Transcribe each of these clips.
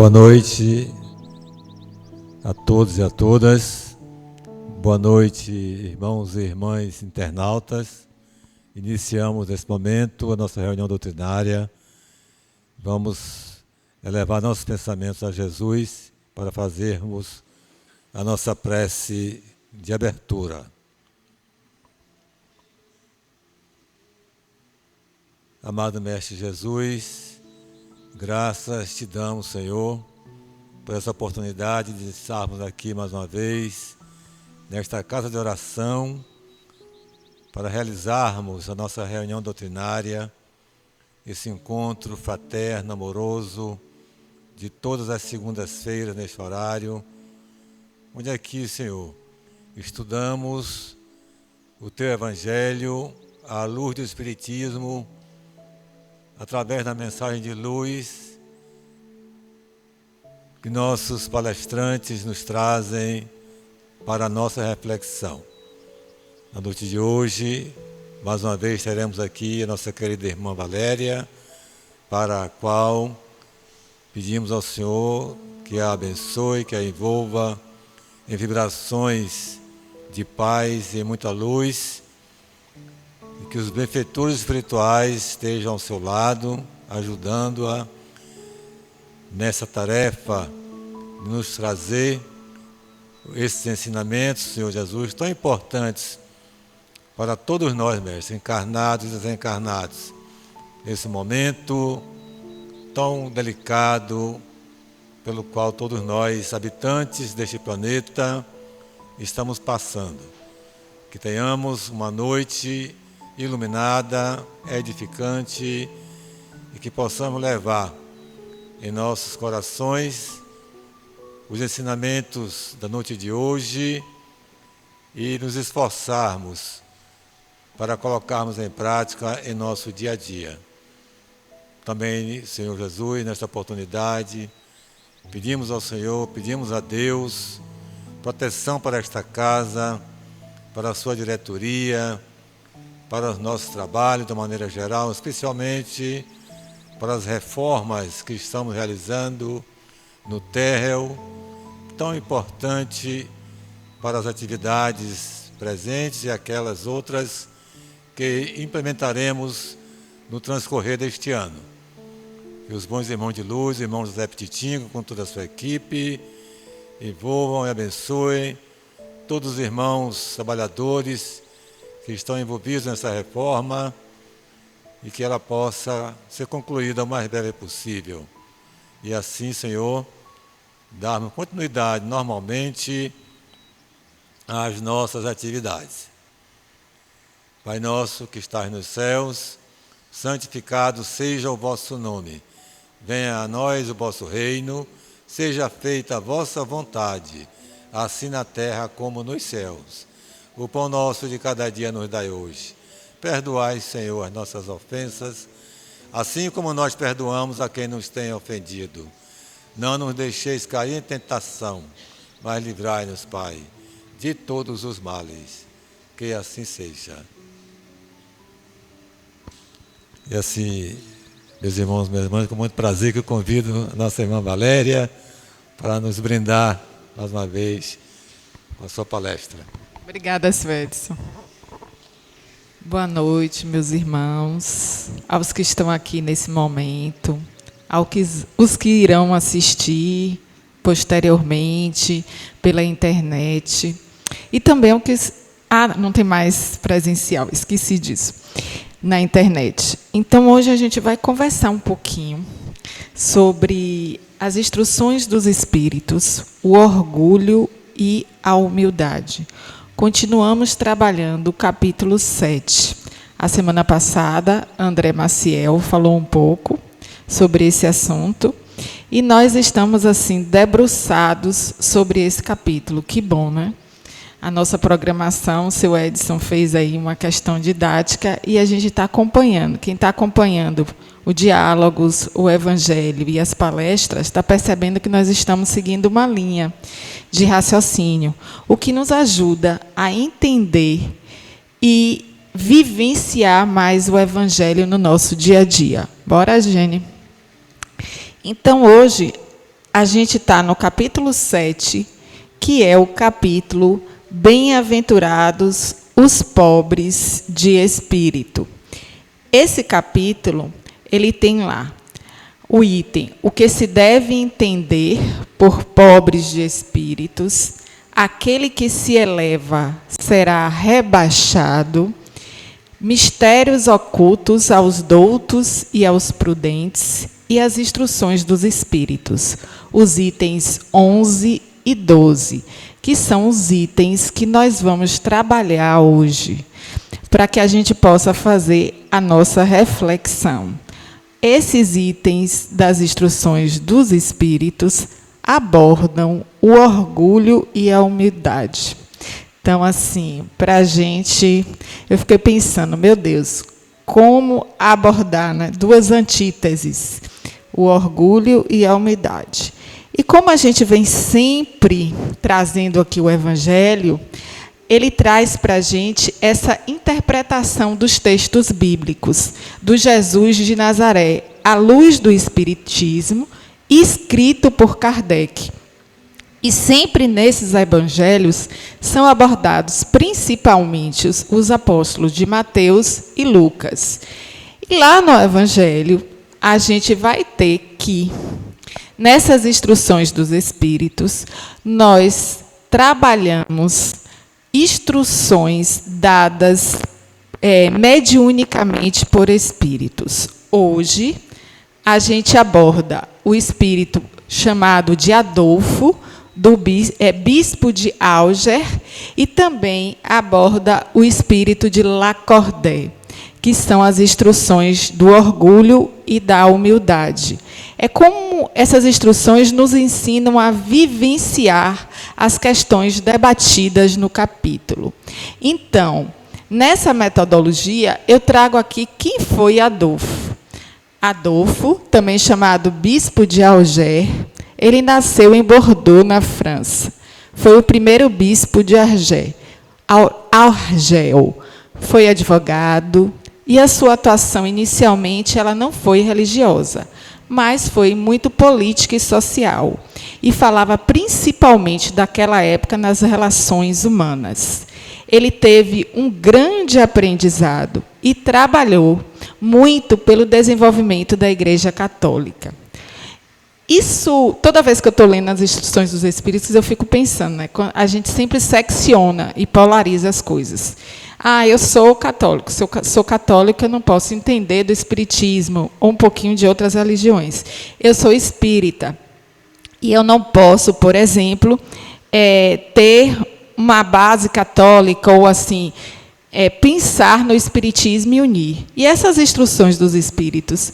Boa noite a todos e a todas. Boa noite, irmãos e irmãs internautas. Iniciamos nesse momento a nossa reunião doutrinária. Vamos elevar nossos pensamentos a Jesus para fazermos a nossa prece de abertura. Amado Mestre Jesus, graças te damos, Senhor, por essa oportunidade de estarmos aqui mais uma vez, nesta casa de oração, para realizarmos a nossa reunião doutrinária, esse encontro fraterno, amoroso, de todas as segundas-feiras neste horário, onde aqui, Senhor, estudamos o Teu Evangelho à luz do Espiritismo, através da mensagem de luz que nossos palestrantes nos trazem para a nossa reflexão. Na noite de hoje, mais uma vez teremos aqui a nossa querida irmã Valéria, para a qual pedimos ao Senhor que a abençoe, que a envolva em vibrações de paz e muita luz, e que os benfeitores espirituais estejam ao seu lado, ajudando-a nessa tarefa de nos trazer esses ensinamentos, Senhor Jesus, tão importantes para todos nós, mestres, encarnados e desencarnados, nesse momento tão delicado pelo qual todos nós, habitantes deste planeta, estamos passando. Que tenhamos uma noite iluminada, edificante, e que possamos levar em nossos corações os ensinamentos da noite de hoje e nos esforçarmos para colocarmos em prática em nosso dia a dia. Também, Senhor Jesus, nesta oportunidade, pedimos ao Senhor, pedimos a Deus proteção para esta casa, para a sua diretoria, para os nossos trabalhos de maneira geral, especialmente para as reformas que estamos realizando no térreo, tão importante para as atividades presentes e aquelas outras que implementaremos no transcorrer deste ano. Que os bons irmãos de luz, irmãos José Petitinho, com toda a sua equipe, envolvam e abençoem todos os irmãos trabalhadores que estão envolvidos nessa reforma e que ela possa ser concluída o mais breve possível. E assim, Senhor, darmos continuidade normalmente às nossas atividades. Pai nosso que estás nos céus, santificado seja o vosso nome. Venha a nós o vosso reino, seja feita a vossa vontade, assim na terra como nos céus. O pão nosso de cada dia nos dai hoje. Perdoai, Senhor, as nossas ofensas, assim como nós perdoamos a quem nos tem ofendido. Não nos deixeis cair em tentação, mas livrai-nos, Pai, de todos os males. Que assim seja. E assim, meus irmãos e minhas irmãs, com muito prazer que eu convido a nossa irmã Valéria para nos brindar mais uma vez com a sua palestra. Obrigada, Svedson. Boa noite, meus irmãos, aos que estão aqui nesse momento, os que irão assistir posteriormente pela internet e também o que... não tem mais presencial, esqueci disso, na internet. Então, hoje a gente vai conversar um pouquinho sobre as instruções dos espíritos, o orgulho e a humildade. Continuamos trabalhando o capítulo 7. A semana passada, André Maciel falou um pouco sobre esse assunto e nós estamos assim debruçados sobre esse capítulo. Que bom, né? A nossa programação, o seu Edson fez aí uma questão didática e a gente está acompanhando. Quem está acompanhando o Diálogos, o Evangelho e as palestras, está percebendo que nós estamos seguindo uma linha de raciocínio, o que nos ajuda a entender e vivenciar mais o Evangelho no nosso dia a dia. Bora, Gene? Então, hoje, a gente está no capítulo 7, que é o capítulo Bem-aventurados os pobres de espírito. Esse capítulo, ele tem lá o item, o que se deve entender por pobres de espíritos, aquele que se eleva será rebaixado, mistérios ocultos aos doutos e aos prudentes, e as instruções dos espíritos, os itens 11 e 12, que são os itens que nós vamos trabalhar hoje, para que a gente possa fazer a nossa reflexão. Esses itens das instruções dos espíritos abordam o orgulho e a humildade. Então, assim, para a gente, eu fiquei pensando, meu Deus, como abordar, né, duas antíteses, o orgulho e a humildade. E como a gente vem sempre trazendo aqui o Evangelho, ele traz para a gente essa interpretação dos textos bíblicos, do Jesus de Nazaré, à luz do Espiritismo, escrito por Kardec. E sempre nesses evangelhos são abordados principalmente os apóstolos de Mateus e Lucas. E lá no Evangelho, a gente vai ter que, nessas instruções dos Espíritos, nós trabalhamos instruções dadas mediunicamente por espíritos. Hoje, a gente aborda o espírito chamado de Adolfo, bispo de Alger, e também aborda o espírito de Lacordaire, que são as instruções do orgulho e da humildade. É como essas instruções nos ensinam a vivenciar as questões debatidas no capítulo. Então, nessa metodologia, eu trago aqui quem foi Adolfo. Adolfo, também chamado bispo de Alger, ele nasceu em Bordeaux, na França. Foi o primeiro bispo de Argel. Foi advogado, e a sua atuação, inicialmente, ela não foi religiosa, mas foi muito política e social, e falava principalmente daquela época nas relações humanas. Ele teve um grande aprendizado e trabalhou muito pelo desenvolvimento da Igreja Católica. Isso, toda vez que eu estou lendo as instruções dos Espíritos, eu fico pensando, né? A gente sempre secciona e polariza as coisas. Eu sou católico. Se eu sou católico, eu não posso entender do Espiritismo ou um pouquinho de outras religiões. Eu sou espírita. E eu não posso, por exemplo, ter uma base católica ou assim, pensar no Espiritismo e unir. E essas instruções dos Espíritos,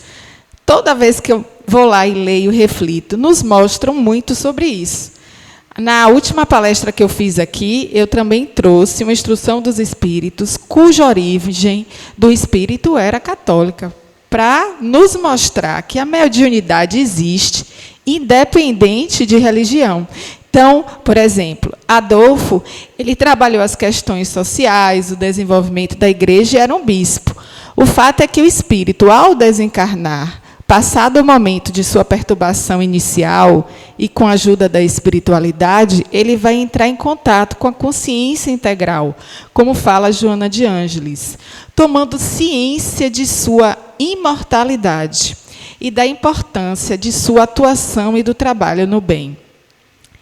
toda vez que eu vou lá e leio e reflito, nos mostram muito sobre isso. Na última palestra que eu fiz aqui, eu também trouxe uma instrução dos espíritos, cuja origem do espírito era católica, para nos mostrar que a mediunidade existe, independente de religião. Então, por exemplo, Adolfo, ele trabalhou as questões sociais, o desenvolvimento da igreja, e era um bispo. O fato é que o espírito, ao desencarnar, passado o momento de sua perturbação inicial e com a ajuda da espiritualidade, ele vai entrar em contato com a consciência integral, como fala Joana de Ângeles, tomando ciência de sua imortalidade e da importância de sua atuação e do trabalho no bem.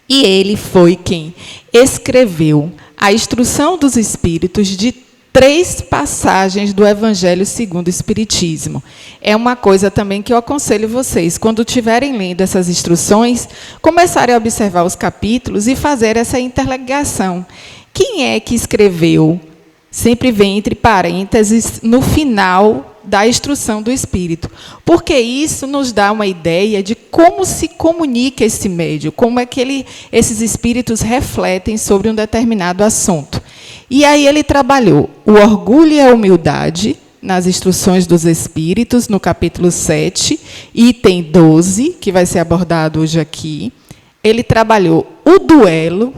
E ele foi quem escreveu a Instrução dos Espíritos de 3 passagens do Evangelho segundo o Espiritismo. É uma coisa também que eu aconselho vocês, quando estiverem lendo essas instruções, começarem a observar os capítulos e fazer essa interligação. Quem é que escreveu? Sempre vem entre parênteses no final da instrução do Espírito, porque isso nos dá uma ideia de como se comunica esse médium, como é que esses espíritos refletem sobre um determinado assunto. E aí ele trabalhou o orgulho e a humildade nas instruções dos Espíritos, no capítulo 7, item 12, que vai ser abordado hoje aqui. Ele trabalhou o duelo,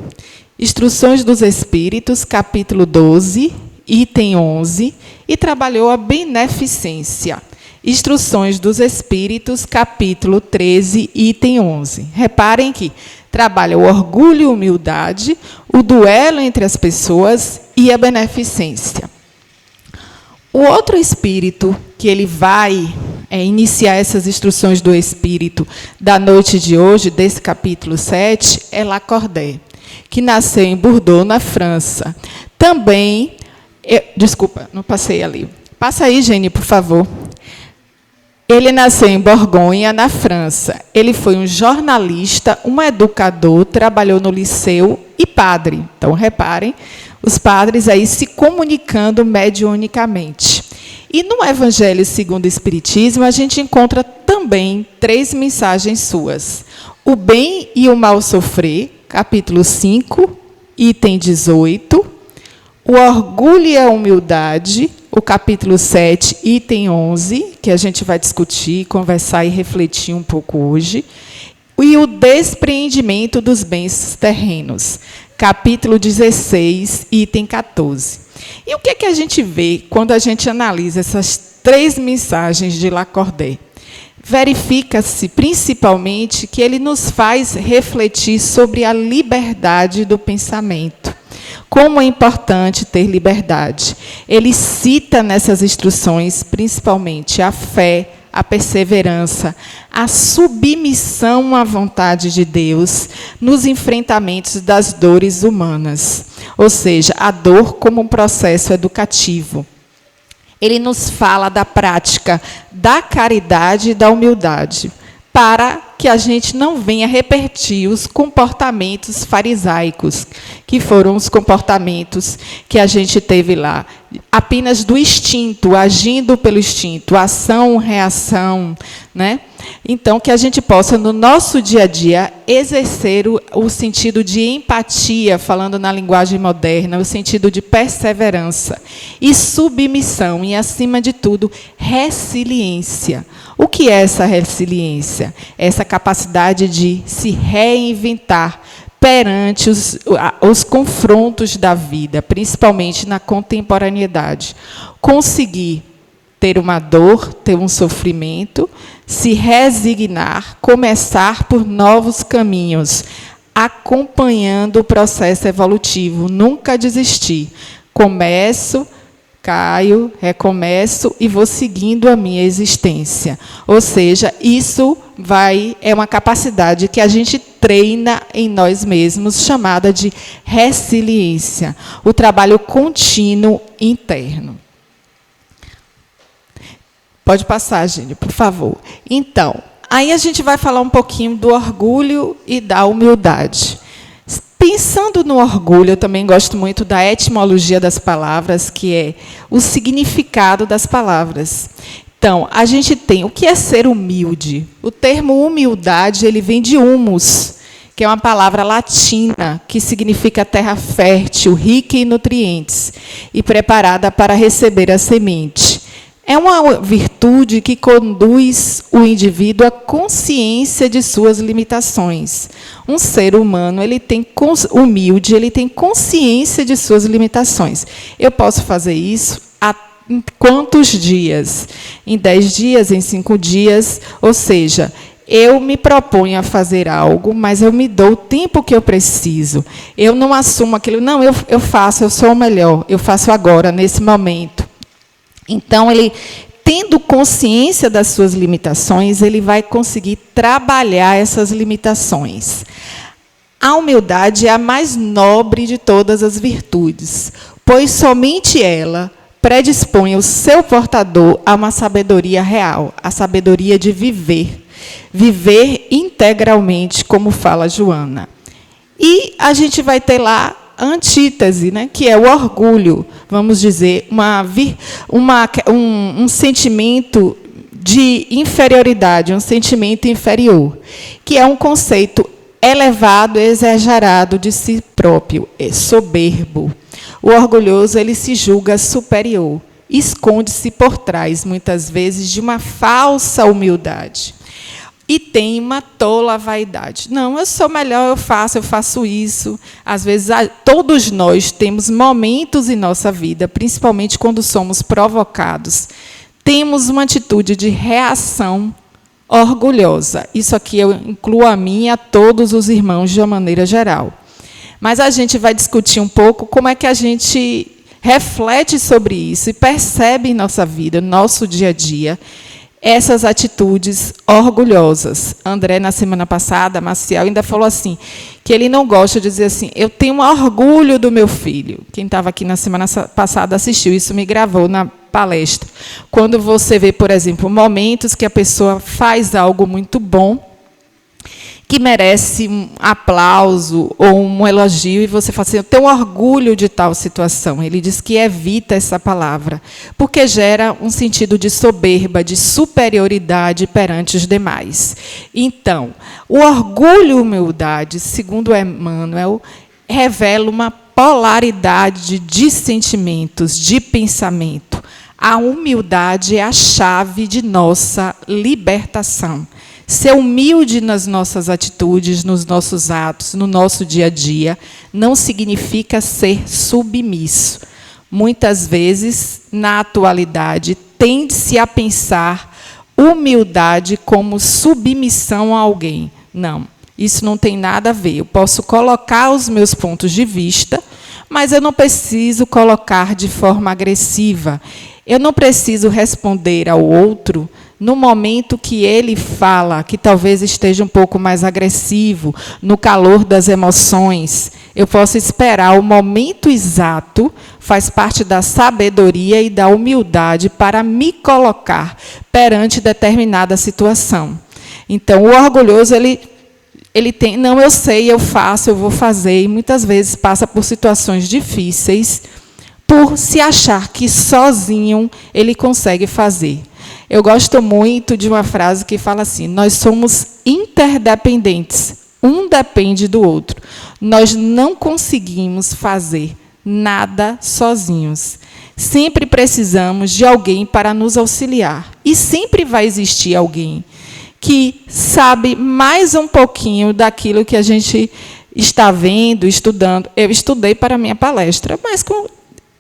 instruções dos Espíritos, capítulo 12, item 11, e trabalhou a beneficência. Instruções dos Espíritos, capítulo 13, item 11. Reparem que trabalha o orgulho e humildade, o duelo entre as pessoas e a beneficência. O outro espírito que ele vai iniciar essas instruções do Espírito da noite de hoje, desse capítulo 7, é Lacordaire, que nasceu em Bordeaux, na França. Também, desculpa, não passei ali. Passa aí, Gene, por favor. Ele nasceu em Borgonha, na França. Ele foi um jornalista, um educador, trabalhou no liceu e padre. Então, reparem, os padres aí se comunicando mediunicamente. E no Evangelho segundo o Espiritismo, a gente encontra também 3 mensagens suas. O bem e o mal sofrer, capítulo 5, item 18. O orgulho e a humildade, o capítulo 7, item 11, que a gente vai discutir, conversar e refletir um pouco hoje. E o despreendimento dos bens terrenos, capítulo 16, item 14. E o que é que a gente vê quando a gente analisa essas 3 mensagens de Lacordaire? Verifica-se, principalmente, que ele nos faz refletir sobre a liberdade do pensamento. Como é importante ter liberdade. Ele cita nessas instruções, principalmente, a fé, a perseverança, a submissão à vontade de Deus nos enfrentamentos das dores humanas. Ou seja, a dor como um processo educativo. Ele nos fala da prática da caridade e da humildade, para que a gente não venha repetir os comportamentos farisaicos, que foram os comportamentos que a gente teve lá, apenas do instinto, agindo pelo instinto, ação, reação, né? Então, que a gente possa, no nosso dia a dia, exercer o sentido de empatia, falando na linguagem moderna, o sentido de perseverança e submissão, e, acima de tudo, resiliência. O que é essa resiliência? Essa capacidade de se reinventar perante os confrontos da vida, principalmente na contemporaneidade. Conseguir ter uma dor, ter um sofrimento, se resignar, começar por novos caminhos, acompanhando o processo evolutivo, nunca desistir. Começo, caio, recomeço e vou seguindo a minha existência. Ou seja, isso é uma capacidade que a gente treina em nós mesmos, chamada de resiliência, o trabalho contínuo interno. Pode passar, Gênio, por favor. Então, aí a gente vai falar um pouquinho do orgulho e da humildade. Pensando no orgulho, eu também gosto muito da etimologia das palavras, que é o significado das palavras. Então, a gente tem o que é ser humilde. O termo humildade, ele vem de humus, que é uma palavra latina, que significa terra fértil, rica em nutrientes e preparada para receber a semente. É uma virtude que conduz o indivíduo à consciência de suas limitações. Um ser humano, humilde, ele tem consciência de suas limitações. Eu posso fazer isso em quantos dias? Em 10 dias, em 5 dias? Ou seja, eu me proponho a fazer algo, mas eu me dou o tempo que eu preciso. Eu não assumo aquilo, não, eu faço, eu sou o melhor, eu faço agora, nesse momento. Então, ele, tendo consciência das suas limitações, ele vai conseguir trabalhar essas limitações. A humildade é a mais nobre de todas as virtudes, pois somente ela predispõe o seu portador a uma sabedoria real, a sabedoria de viver integralmente, como fala Joana. E a gente vai ter lá a antítese, né, que é o orgulho, vamos dizer, um sentimento de inferioridade, um sentimento inferior, que é um conceito elevado, exagerado de si próprio, é soberbo. O orgulhoso, ele se julga superior, esconde-se por trás, muitas vezes, de uma falsa humildade. E tem uma tola vaidade. Não, eu sou melhor, eu faço isso. Às vezes, todos nós temos momentos em nossa vida, principalmente quando somos provocados, temos uma atitude de reação orgulhosa. Isso aqui eu incluo a mim e a todos os irmãos de uma maneira geral. Mas a gente vai discutir um pouco como é que a gente reflete sobre isso e percebe em nossa vida, no nosso dia a dia, essas atitudes orgulhosas. André, na semana passada, Maciel, ainda falou assim, que ele não gosta de dizer assim, eu tenho um orgulho do meu filho. Quem estava aqui na semana passada assistiu, isso me gravou na palestra. Quando você vê, por exemplo, momentos que a pessoa faz algo muito bom, que merece um aplauso ou um elogio, e você fala assim, eu tenho orgulho de tal situação. Ele diz que evita essa palavra, porque gera um sentido de soberba, de superioridade perante os demais. Então, o orgulho e humildade, segundo Emmanuel, revela uma polaridade de sentimentos, de pensamento. A humildade é a chave de nossa libertação. Ser humilde nas nossas atitudes, nos nossos atos, no nosso dia a dia, não significa ser submisso. Muitas vezes, na atualidade, tende-se a pensar humildade como submissão a alguém. Não, isso não tem nada a ver. Eu posso colocar os meus pontos de vista, mas eu não preciso colocar de forma agressiva. Eu não preciso responder ao outro no momento que ele fala, que talvez esteja um pouco mais agressivo, no calor das emoções. Eu posso esperar o momento exato, faz parte da sabedoria e da humildade para me colocar perante determinada situação. Então, o orgulhoso, ele tem, não, eu sei, eu faço, eu vou fazer, e muitas vezes passa por situações difíceis, por se achar que sozinho ele consegue fazer. Eu gosto muito de uma frase que fala assim, nós somos interdependentes, um depende do outro. Nós não conseguimos fazer nada sozinhos. Sempre precisamos de alguém para nos auxiliar. E sempre vai existir alguém que sabe mais um pouquinho daquilo que a gente está vendo, estudando. Eu estudei para a minha palestra, mas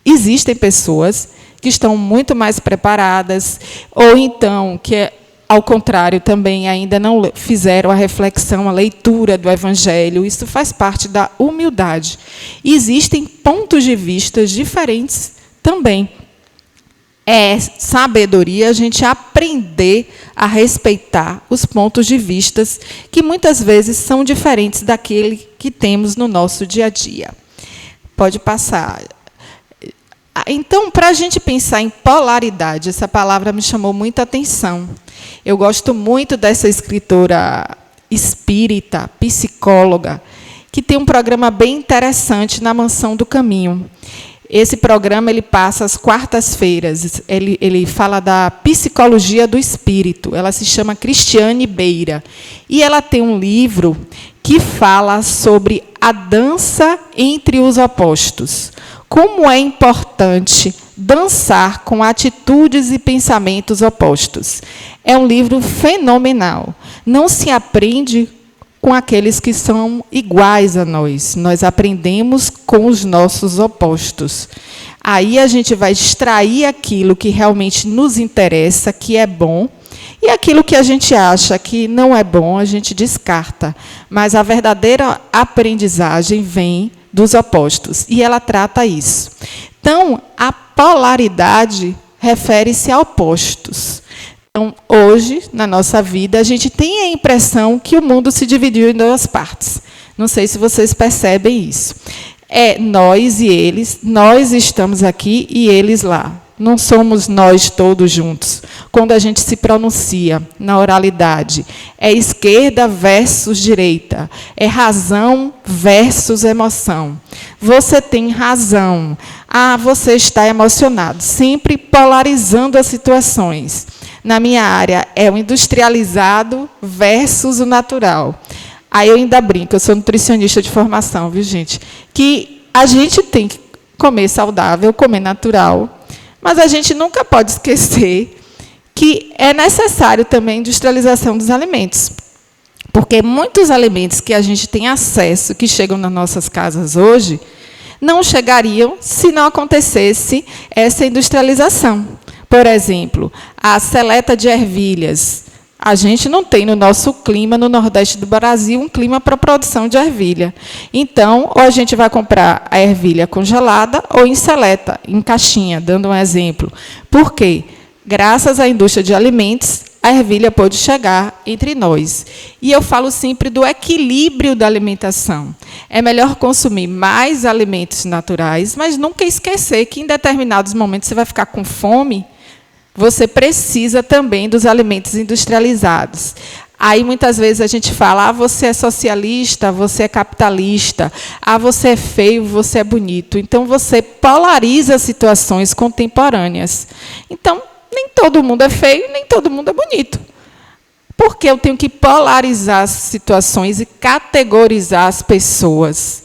existem pessoas que estão muito mais preparadas, ou então, que, ao contrário, também ainda não fizeram a reflexão, a leitura do Evangelho. Isso faz parte da humildade. E existem pontos de vista diferentes também. É sabedoria a gente aprender a respeitar os pontos de vista que muitas vezes são diferentes daquele que temos no nosso dia a dia. Pode passar. Então, para a gente pensar em polaridade, essa palavra me chamou muita atenção. Eu gosto muito dessa escritora espírita, psicóloga, que tem um programa bem interessante na Mansão do Caminho. Esse programa ele passa às quartas-feiras. Ele fala da psicologia do espírito. Ela se chama Cristiane Beira. E ela tem um livro que fala sobre a dança entre os opostos. Como é importante dançar com atitudes e pensamentos opostos. É um livro fenomenal. Não se aprende com aqueles que são iguais a nós. Nós aprendemos com os nossos opostos. Aí a gente vai extrair aquilo que realmente nos interessa, que é bom, e aquilo que a gente acha que não é bom, a gente descarta. Mas a verdadeira aprendizagem vem dos opostos, e ela trata isso. Então, a polaridade refere-se a opostos. Então, hoje, na nossa vida, a gente tem a impressão que o mundo se dividiu em duas partes. Não sei se vocês percebem isso. É nós e eles, nós estamos aqui e eles lá. Não somos nós todos juntos. Quando a gente se pronuncia na oralidade, é esquerda versus direita, é razão versus emoção. Você tem razão. Ah, você está emocionado. Sempre polarizando as situações. Na minha área, é o industrializado versus o natural. Aí eu ainda brinco, eu sou nutricionista de formação, viu, gente? Que a gente tem que comer saudável, comer natural, mas a gente nunca pode esquecer que é necessário também a industrialização dos alimentos. Porque muitos alimentos que a gente tem acesso, que chegam nas nossas casas hoje, não chegariam se não acontecesse essa industrialização. Por exemplo, a seleta de ervilhas. A gente não tem no nosso clima, no Nordeste do Brasil, um clima para produção de ervilha. Então, ou a gente vai comprar a ervilha congelada ou em seleta, em caixinha, dando um exemplo. Por quê? Graças à indústria de alimentos, a ervilha pode chegar entre nós. E eu falo sempre do equilíbrio da alimentação. É melhor consumir mais alimentos naturais, mas nunca esquecer que, em determinados momentos, você vai ficar com fome. Você precisa também dos alimentos industrializados. Aí, muitas vezes, a gente fala, você é socialista, você é capitalista, você é feio, você é bonito. Então, você polariza situações contemporâneas. Então, nem todo mundo é feio, nem todo mundo é bonito. Porque eu tenho que polarizar as situações e categorizar as pessoas.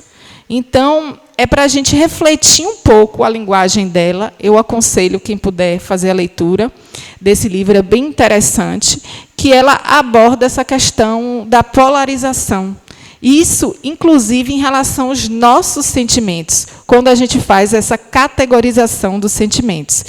Então, é para a gente refletir um pouco a linguagem dela. Eu aconselho quem puder fazer a leitura desse livro, é bem interessante, que ela aborda essa questão da polarização. Isso, inclusive, em relação aos nossos sentimentos, quando a gente faz essa categorização dos sentimentos.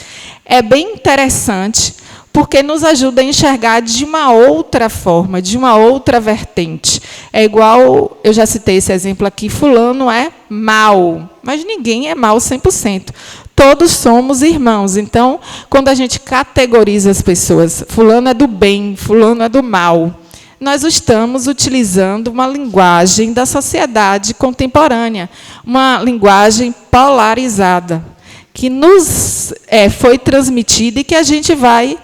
É bem interessante, porque nos ajuda a enxergar de uma outra forma, de uma outra vertente. É igual, eu já citei esse exemplo aqui, fulano é mau, mas ninguém é mau 100%. Todos somos irmãos. Então, quando a gente categoriza as pessoas, fulano é do bem, fulano é do mal, nós estamos utilizando uma linguagem da sociedade contemporânea, uma linguagem polarizada, que nos foi transmitida e que a gente vai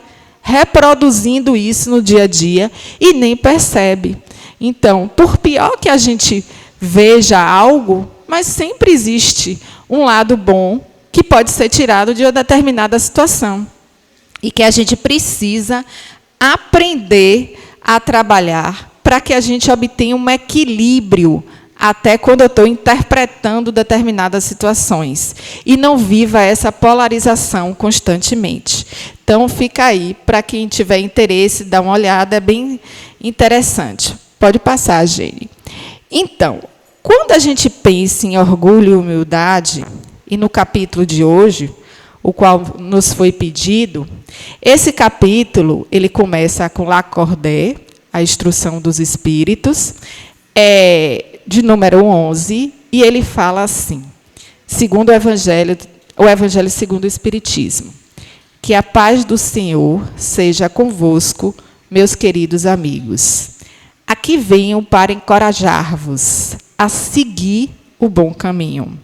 reproduzindo isso no dia a dia e nem percebe. Então, por pior que a gente veja algo, mas sempre existe um lado bom que pode ser tirado de uma determinada situação e que a gente precisa aprender a trabalhar para que a gente obtenha um equilíbrio até quando eu estou interpretando determinadas situações e não viva essa polarização constantemente. Então, fica aí, para quem tiver interesse, dá uma olhada, é bem interessante. Pode passar, Gene. Então, quando a gente pensa em orgulho e humildade, e no capítulo de hoje, o qual nos foi pedido, esse capítulo ele começa com Lacordaire, a instrução dos espíritos, de número 11, e ele fala assim, segundo o Evangelho segundo o Espiritismo, que a paz do Senhor seja convosco, meus queridos amigos. Aqui venho para encorajar-vos a seguir o bom caminho.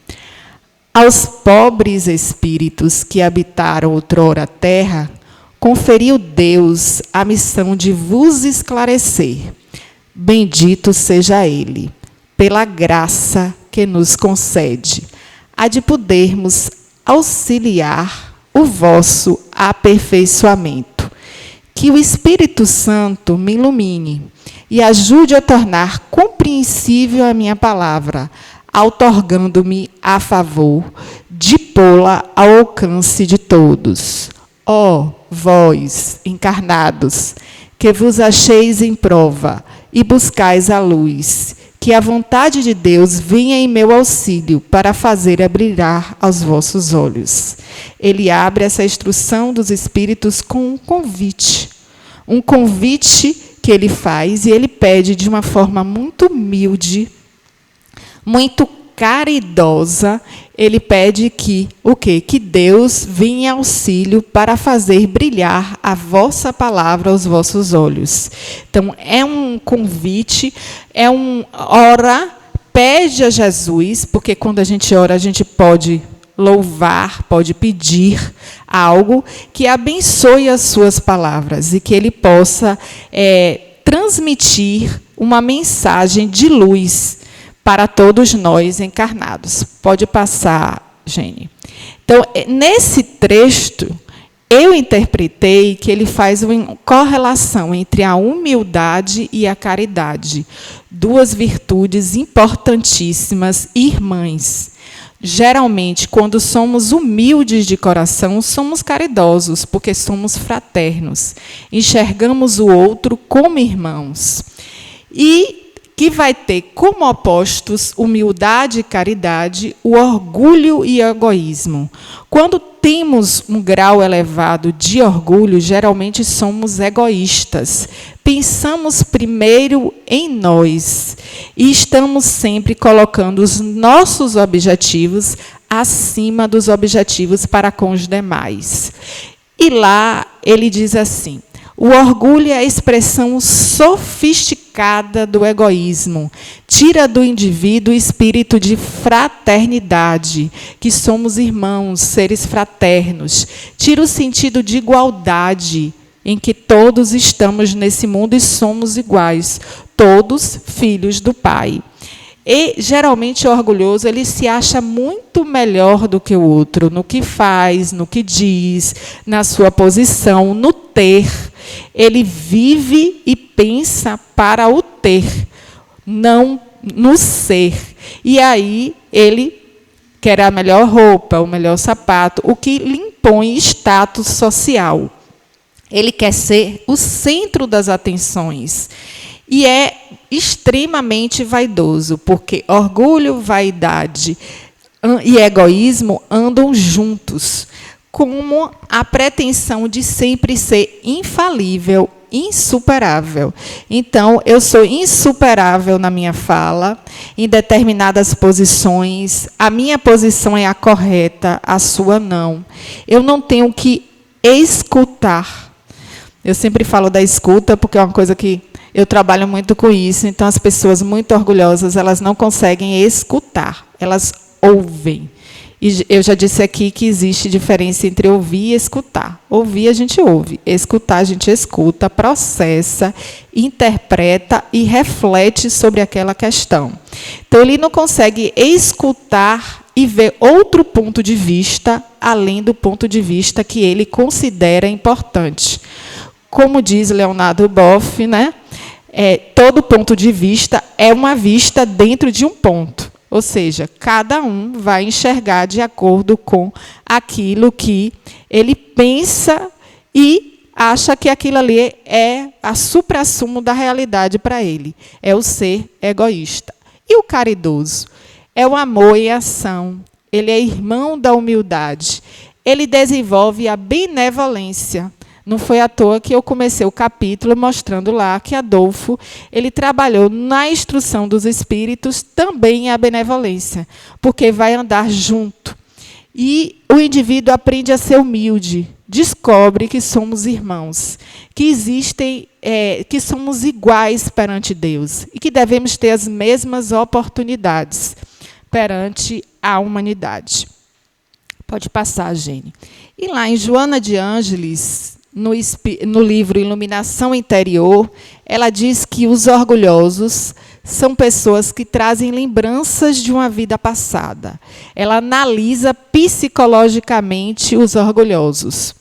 Aos pobres espíritos que habitaram outrora a terra, conferiu Deus a missão de vos esclarecer. Bendito seja Ele, pela graça que nos concede, a de podermos auxiliar o vosso aperfeiçoamento. Que o Espírito Santo me ilumine e ajude a tornar compreensível a minha palavra, outorgando-me a favor de pô-la ao alcance de todos. Ó vós, encarnados, que vos acheis em prova e buscais a luz, que a vontade de Deus venha em meu auxílio para fazer brilhar aos vossos olhos. Ele abre essa instrução dos Espíritos com um convite que ele faz, e ele pede de uma forma muito humilde, muito caridosa, ele pede que o quê? Que Deus venha em auxílio para fazer brilhar a vossa palavra aos vossos olhos. Então, é um convite, ora, pede a Jesus, porque quando a gente ora, a gente pode louvar, pode pedir algo que abençoe as suas palavras e que ele possa transmitir uma mensagem de luz para todos nós encarnados. Pode passar, Gene. Então, nesse trecho, eu interpretei que ele faz uma correlação entre a humildade e a caridade, duas virtudes importantíssimas, irmãs. Geralmente, quando somos humildes de coração, somos caridosos, porque somos fraternos. Enxergamos o outro como irmãos. E que vai ter como opostos humildade e caridade, o orgulho e o egoísmo. Quando temos um grau elevado de orgulho, geralmente somos egoístas. Pensamos primeiro em nós e estamos sempre colocando os nossos objetivos acima dos objetivos para com os demais. E lá ele diz assim: o orgulho é a expressão sofisticada do egoísmo. Tira do indivíduo o espírito de fraternidade, que somos irmãos, seres fraternos. Tira o sentido de igualdade, em que todos estamos nesse mundo e somos iguais, todos filhos do Pai. E, geralmente, o orgulhoso ele se acha muito melhor do que o outro, no que faz, no que diz, na sua posição, no ter. Ele vive e pensa para o ter, não no ser. E aí ele quer a melhor roupa, o melhor sapato, o que lhe impõe status social. Ele quer ser o centro das atenções. E é extremamente vaidoso, porque orgulho, vaidade e egoísmo andam juntos, como a pretensão de sempre ser infalível, insuperável. Então, eu sou insuperável na minha fala, em determinadas posições, a minha posição é a correta, a sua não. Eu não tenho que escutar. Eu sempre falo da escuta, porque é uma coisa que eu trabalho muito com isso. Então, as pessoas muito orgulhosas, elas não conseguem escutar, elas ouvem. E eu já disse aqui que existe diferença entre ouvir e escutar. Ouvir, a gente ouve. Escutar, a gente escuta, processa, interpreta e reflete sobre aquela questão. Então, ele não consegue escutar e ver outro ponto de vista, além do ponto de vista que ele considera importante. Como diz Leonardo Boff, né? Todo ponto de vista é uma vista dentro de um ponto. Ou seja, cada um vai enxergar de acordo com aquilo que ele pensa e acha que aquilo ali é a suprassumo da realidade para ele. É o ser egoísta. E o caridoso? É o amor em ação. Ele é irmão da humildade. Ele desenvolve a benevolência. Não foi à toa que eu comecei o capítulo mostrando lá que Adolfo ele trabalhou na instrução dos espíritos também a benevolência, porque vai andar junto. E o indivíduo aprende a ser humilde, descobre que somos irmãos, que existem, que somos iguais perante Deus e que devemos ter as mesmas oportunidades perante a humanidade. Pode passar, Gene. E lá em Joana de Ângeles, no livro Iluminação Interior, ela diz que os orgulhosos são pessoas que trazem lembranças de uma vida passada. Ela analisa psicologicamente os orgulhosos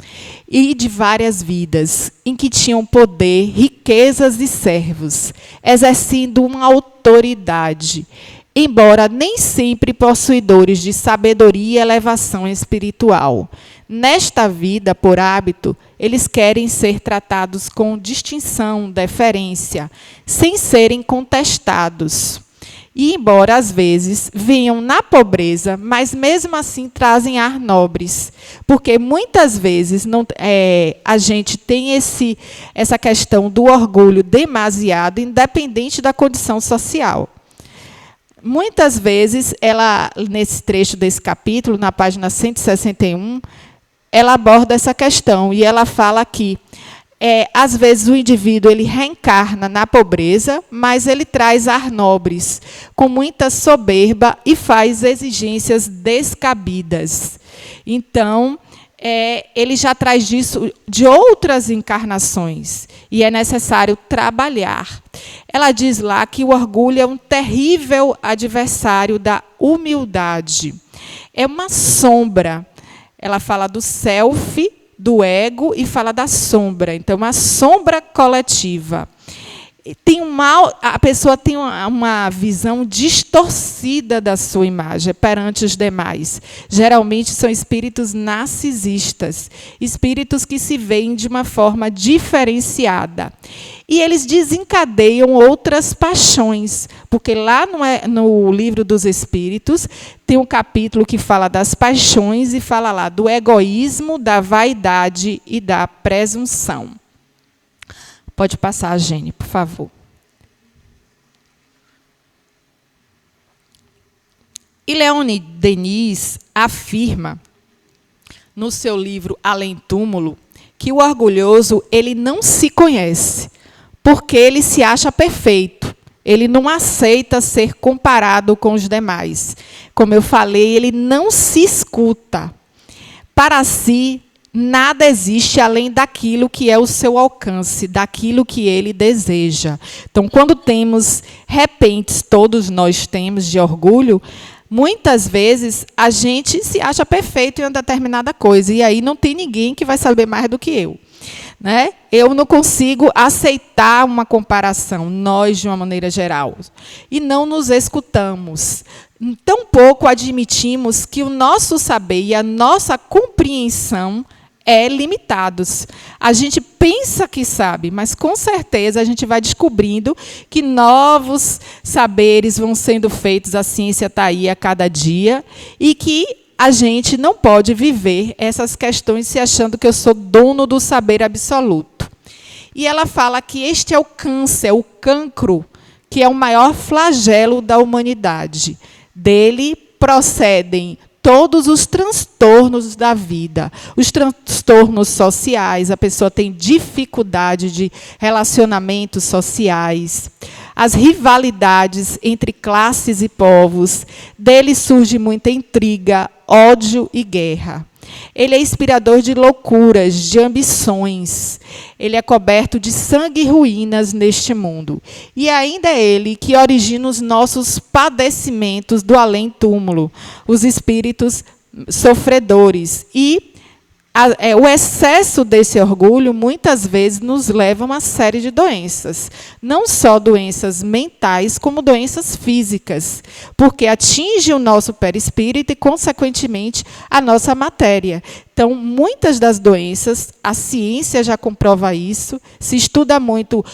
e de várias vidas em que tinham poder, riquezas e servos, exercendo uma autoridade, embora nem sempre possuidores de sabedoria e elevação espiritual. Nesta vida, por hábito, eles querem ser tratados com distinção, deferência, sem serem contestados. E, embora às vezes venham na pobreza, mas mesmo assim trazem ar nobres, porque muitas vezes a gente tem essa questão do orgulho demasiado, independente da condição social. Muitas vezes, ela, nesse trecho desse capítulo, na página 161, ela aborda essa questão e ela fala que, às vezes, o indivíduo ele reencarna na pobreza, mas ele traz ar nobres, com muita soberba e faz exigências descabidas. Então, ele já traz disso de outras encarnações e é necessário trabalhar. Ela diz lá que o orgulho é um terrível adversário da humildade. É uma sombra. Ela fala do self, do ego, e fala da sombra. Então, uma sombra coletiva. a pessoa tem uma visão distorcida da sua imagem perante os demais. Geralmente são espíritos narcisistas, espíritos que se veem de uma forma diferenciada. E eles desencadeiam outras paixões, porque lá no Livro dos Espíritos tem um capítulo que fala das paixões e fala lá do egoísmo, da vaidade e da presunção. Pode passar, Gene, por favor. E Leon Denis afirma, no seu livro Além Túmulo, que o orgulhoso ele não se conhece, porque ele se acha perfeito. Ele não aceita ser comparado com os demais. Como eu falei, ele não se escuta. Para si, nada existe além daquilo que é o seu alcance, daquilo que ele deseja. Então, quando temos repentes, todos nós temos, de orgulho, muitas vezes a gente se acha perfeito em uma determinada coisa, e aí não tem ninguém que vai saber mais do que eu. Né? Eu não consigo aceitar uma comparação, nós, de uma maneira geral, e não nos escutamos. Tampouco admitimos que o nosso saber e a nossa compreensão limitados. A gente pensa que sabe, mas com certeza a gente vai descobrindo que novos saberes vão sendo feitos, a ciência está aí a cada dia, e que a gente não pode viver essas questões se achando que eu sou dono do saber absoluto. E ela fala que este é o câncer, o cancro, que é o maior flagelo da humanidade. Dele procedem todos os transtornos da vida, os transtornos sociais, a pessoa tem dificuldade de relacionamentos sociais, as rivalidades entre classes e povos, dele surge muita intriga, ódio e guerra. Ele é inspirador de loucuras, de ambições. Ele é coberto de sangue e ruínas neste mundo. E ainda é ele que origina os nossos padecimentos do além-túmulo, os espíritos sofredores. E o excesso desse orgulho, muitas vezes, nos leva a uma série de doenças. Não só doenças mentais, como doenças físicas. Porque atinge o nosso perispírito e, consequentemente, a nossa matéria. Então, muitas das doenças, a ciência já comprova isso, se estuda muito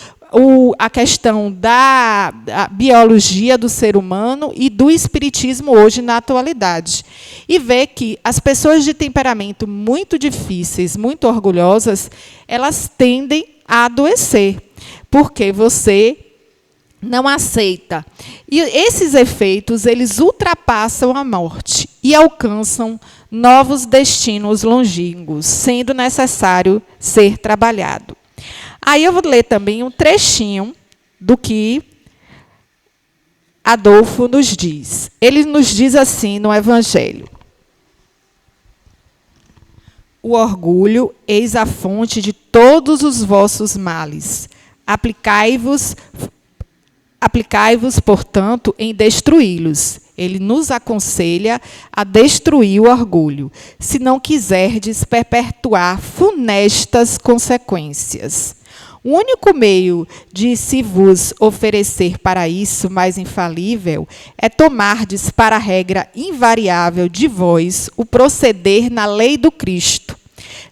a questão da biologia do ser humano e do espiritismo hoje na atualidade. E vê que as pessoas de temperamento muito difíceis, muito orgulhosas, elas tendem a adoecer, porque você não aceita. E esses efeitos, eles ultrapassam a morte e alcançam novos destinos longínquos, sendo necessário ser trabalhado. Aí eu vou ler também um trechinho do que Adolfo nos diz. Ele nos diz assim no Evangelho: o orgulho, eis a fonte de todos os vossos males. Aplicai-vos, portanto, em destruí-los. Ele nos aconselha a destruir o orgulho, se não quiserdes perpetuar funestas consequências. O único meio de se vos oferecer para isso mais infalível é tomardes para regra invariável de vós o proceder na lei do Cristo,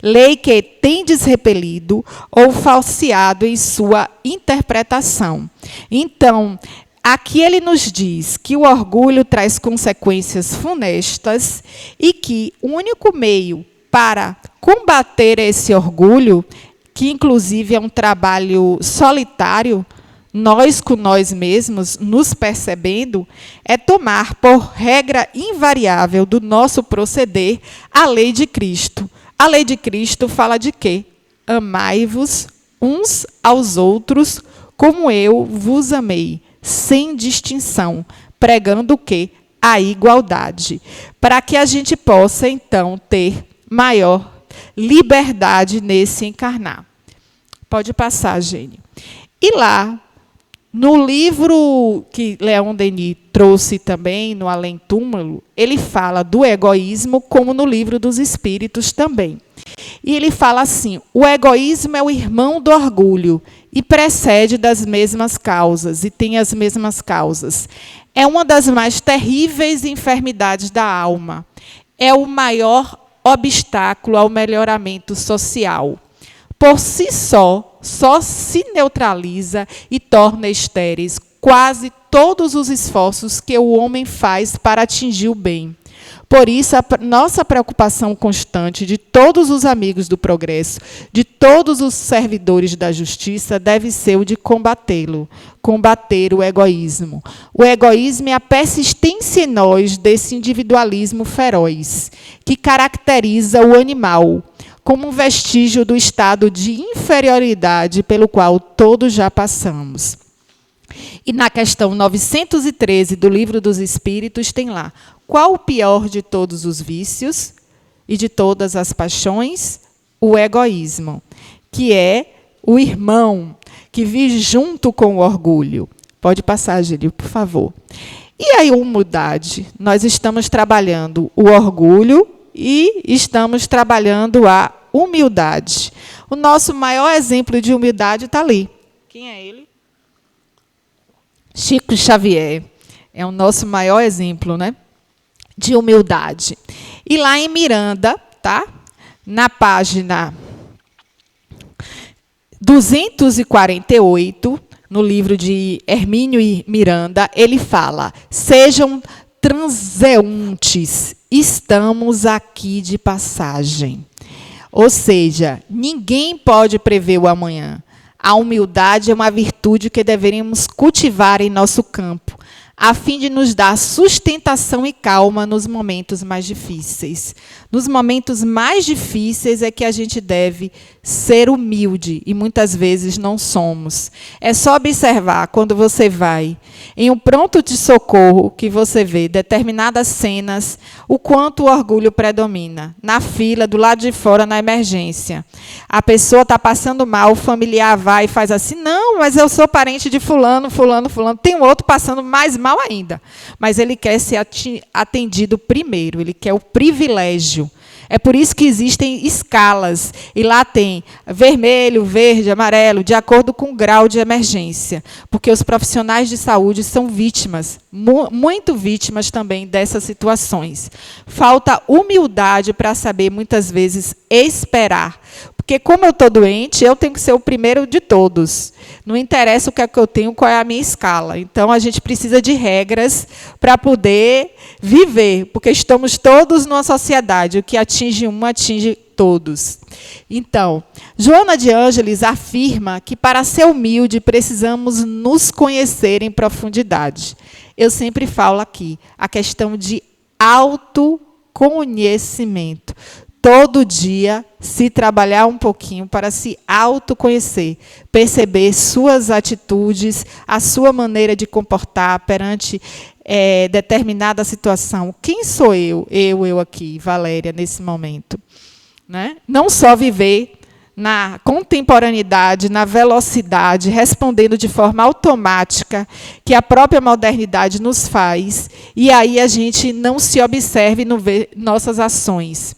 lei que tendes repelido ou falseado em sua interpretação. Então, aqui ele nos diz que o orgulho traz consequências funestas e que o único meio para combater esse orgulho, que inclusive é um trabalho solitário, nós com nós mesmos, nos percebendo, é tomar por regra invariável do nosso proceder a lei de Cristo. A lei de Cristo fala de quê? Amai-vos uns aos outros como eu vos amei, sem distinção, pregando o quê? A igualdade. Para que a gente possa, então, ter maior liberdade nesse encarnar. Pode passar, Gênio. E lá, no livro que Leon Denis trouxe também, no Além Túmulo, ele fala do egoísmo, como no Livro dos Espíritos também. E ele fala assim: o egoísmo é o irmão do orgulho, e precede das mesmas causas, e tem as mesmas causas. É uma das mais terríveis enfermidades da alma. É o maior obstáculo ao melhoramento social. Por si só se neutraliza e torna estéreis quase todos os esforços que o homem faz para atingir o bem. Por isso, a nossa preocupação constante de todos os amigos do progresso, de todos os servidores da justiça, deve ser o de combatê-lo, combater o egoísmo. O egoísmo é a persistência em nós desse individualismo feroz, que caracteriza o animal, como um vestígio do estado de inferioridade pelo qual todos já passamos. E na questão 913 do Livro dos Espíritos tem lá: qual o pior de todos os vícios e de todas as paixões? O egoísmo, que é o irmão que vive junto com o orgulho. Pode passar, Gílio, por favor. E a humildade? Nós estamos trabalhando o orgulho e estamos trabalhando a humildade. O nosso maior exemplo de humildade está ali. Quem é ele? Chico Xavier. É o nosso maior exemplo, né, de humildade. E lá em Miranda, tá? Na página 248, no livro de Hermínio e Miranda, ele fala: sejam transeuntes, estamos aqui de passagem. Ou seja, ninguém pode prever o amanhã. A humildade é uma virtude que deveríamos cultivar em nosso campo, a fim de nos dar sustentação e calma nos momentos mais difíceis. Nos momentos mais difíceis é que a gente deve ser humilde, e muitas vezes não somos. É só observar quando você vai em um pronto de socorro, que você vê determinadas cenas, o quanto o orgulho predomina. Na fila, do lado de fora, na emergência. A pessoa está passando mal, o familiar vai e faz assim: não, mas eu sou parente de fulano, fulano, fulano. Tem um outro passando mais mal ainda. Mas ele quer ser atendido primeiro, ele quer o privilégio. É por isso que existem escalas, e lá tem vermelho, verde, amarelo, de acordo com o grau de emergência, porque os profissionais de saúde são vítimas, muito vítimas também dessas situações. Falta humildade para saber, muitas vezes, esperar. Porque, como eu estou doente, eu tenho que ser o primeiro de todos. Não interessa o que é que eu tenho, qual é a minha escala. Então, a gente precisa de regras para poder viver, porque estamos todos numa sociedade. O que atinge um, atinge todos. Então, Joana de Ângeles afirma que, para ser humilde, precisamos nos conhecer em profundidade. Eu sempre falo aqui, a questão de autoconhecimento. Todo dia, se trabalhar um pouquinho para se autoconhecer, perceber suas atitudes, a sua maneira de comportar perante determinada situação. Quem sou eu? Eu aqui, Valéria, nesse momento. Né? Não só viver na contemporaneidade, na velocidade, respondendo de forma automática, que a própria modernidade nos faz, e aí a gente não se observe e não vê nossas ações.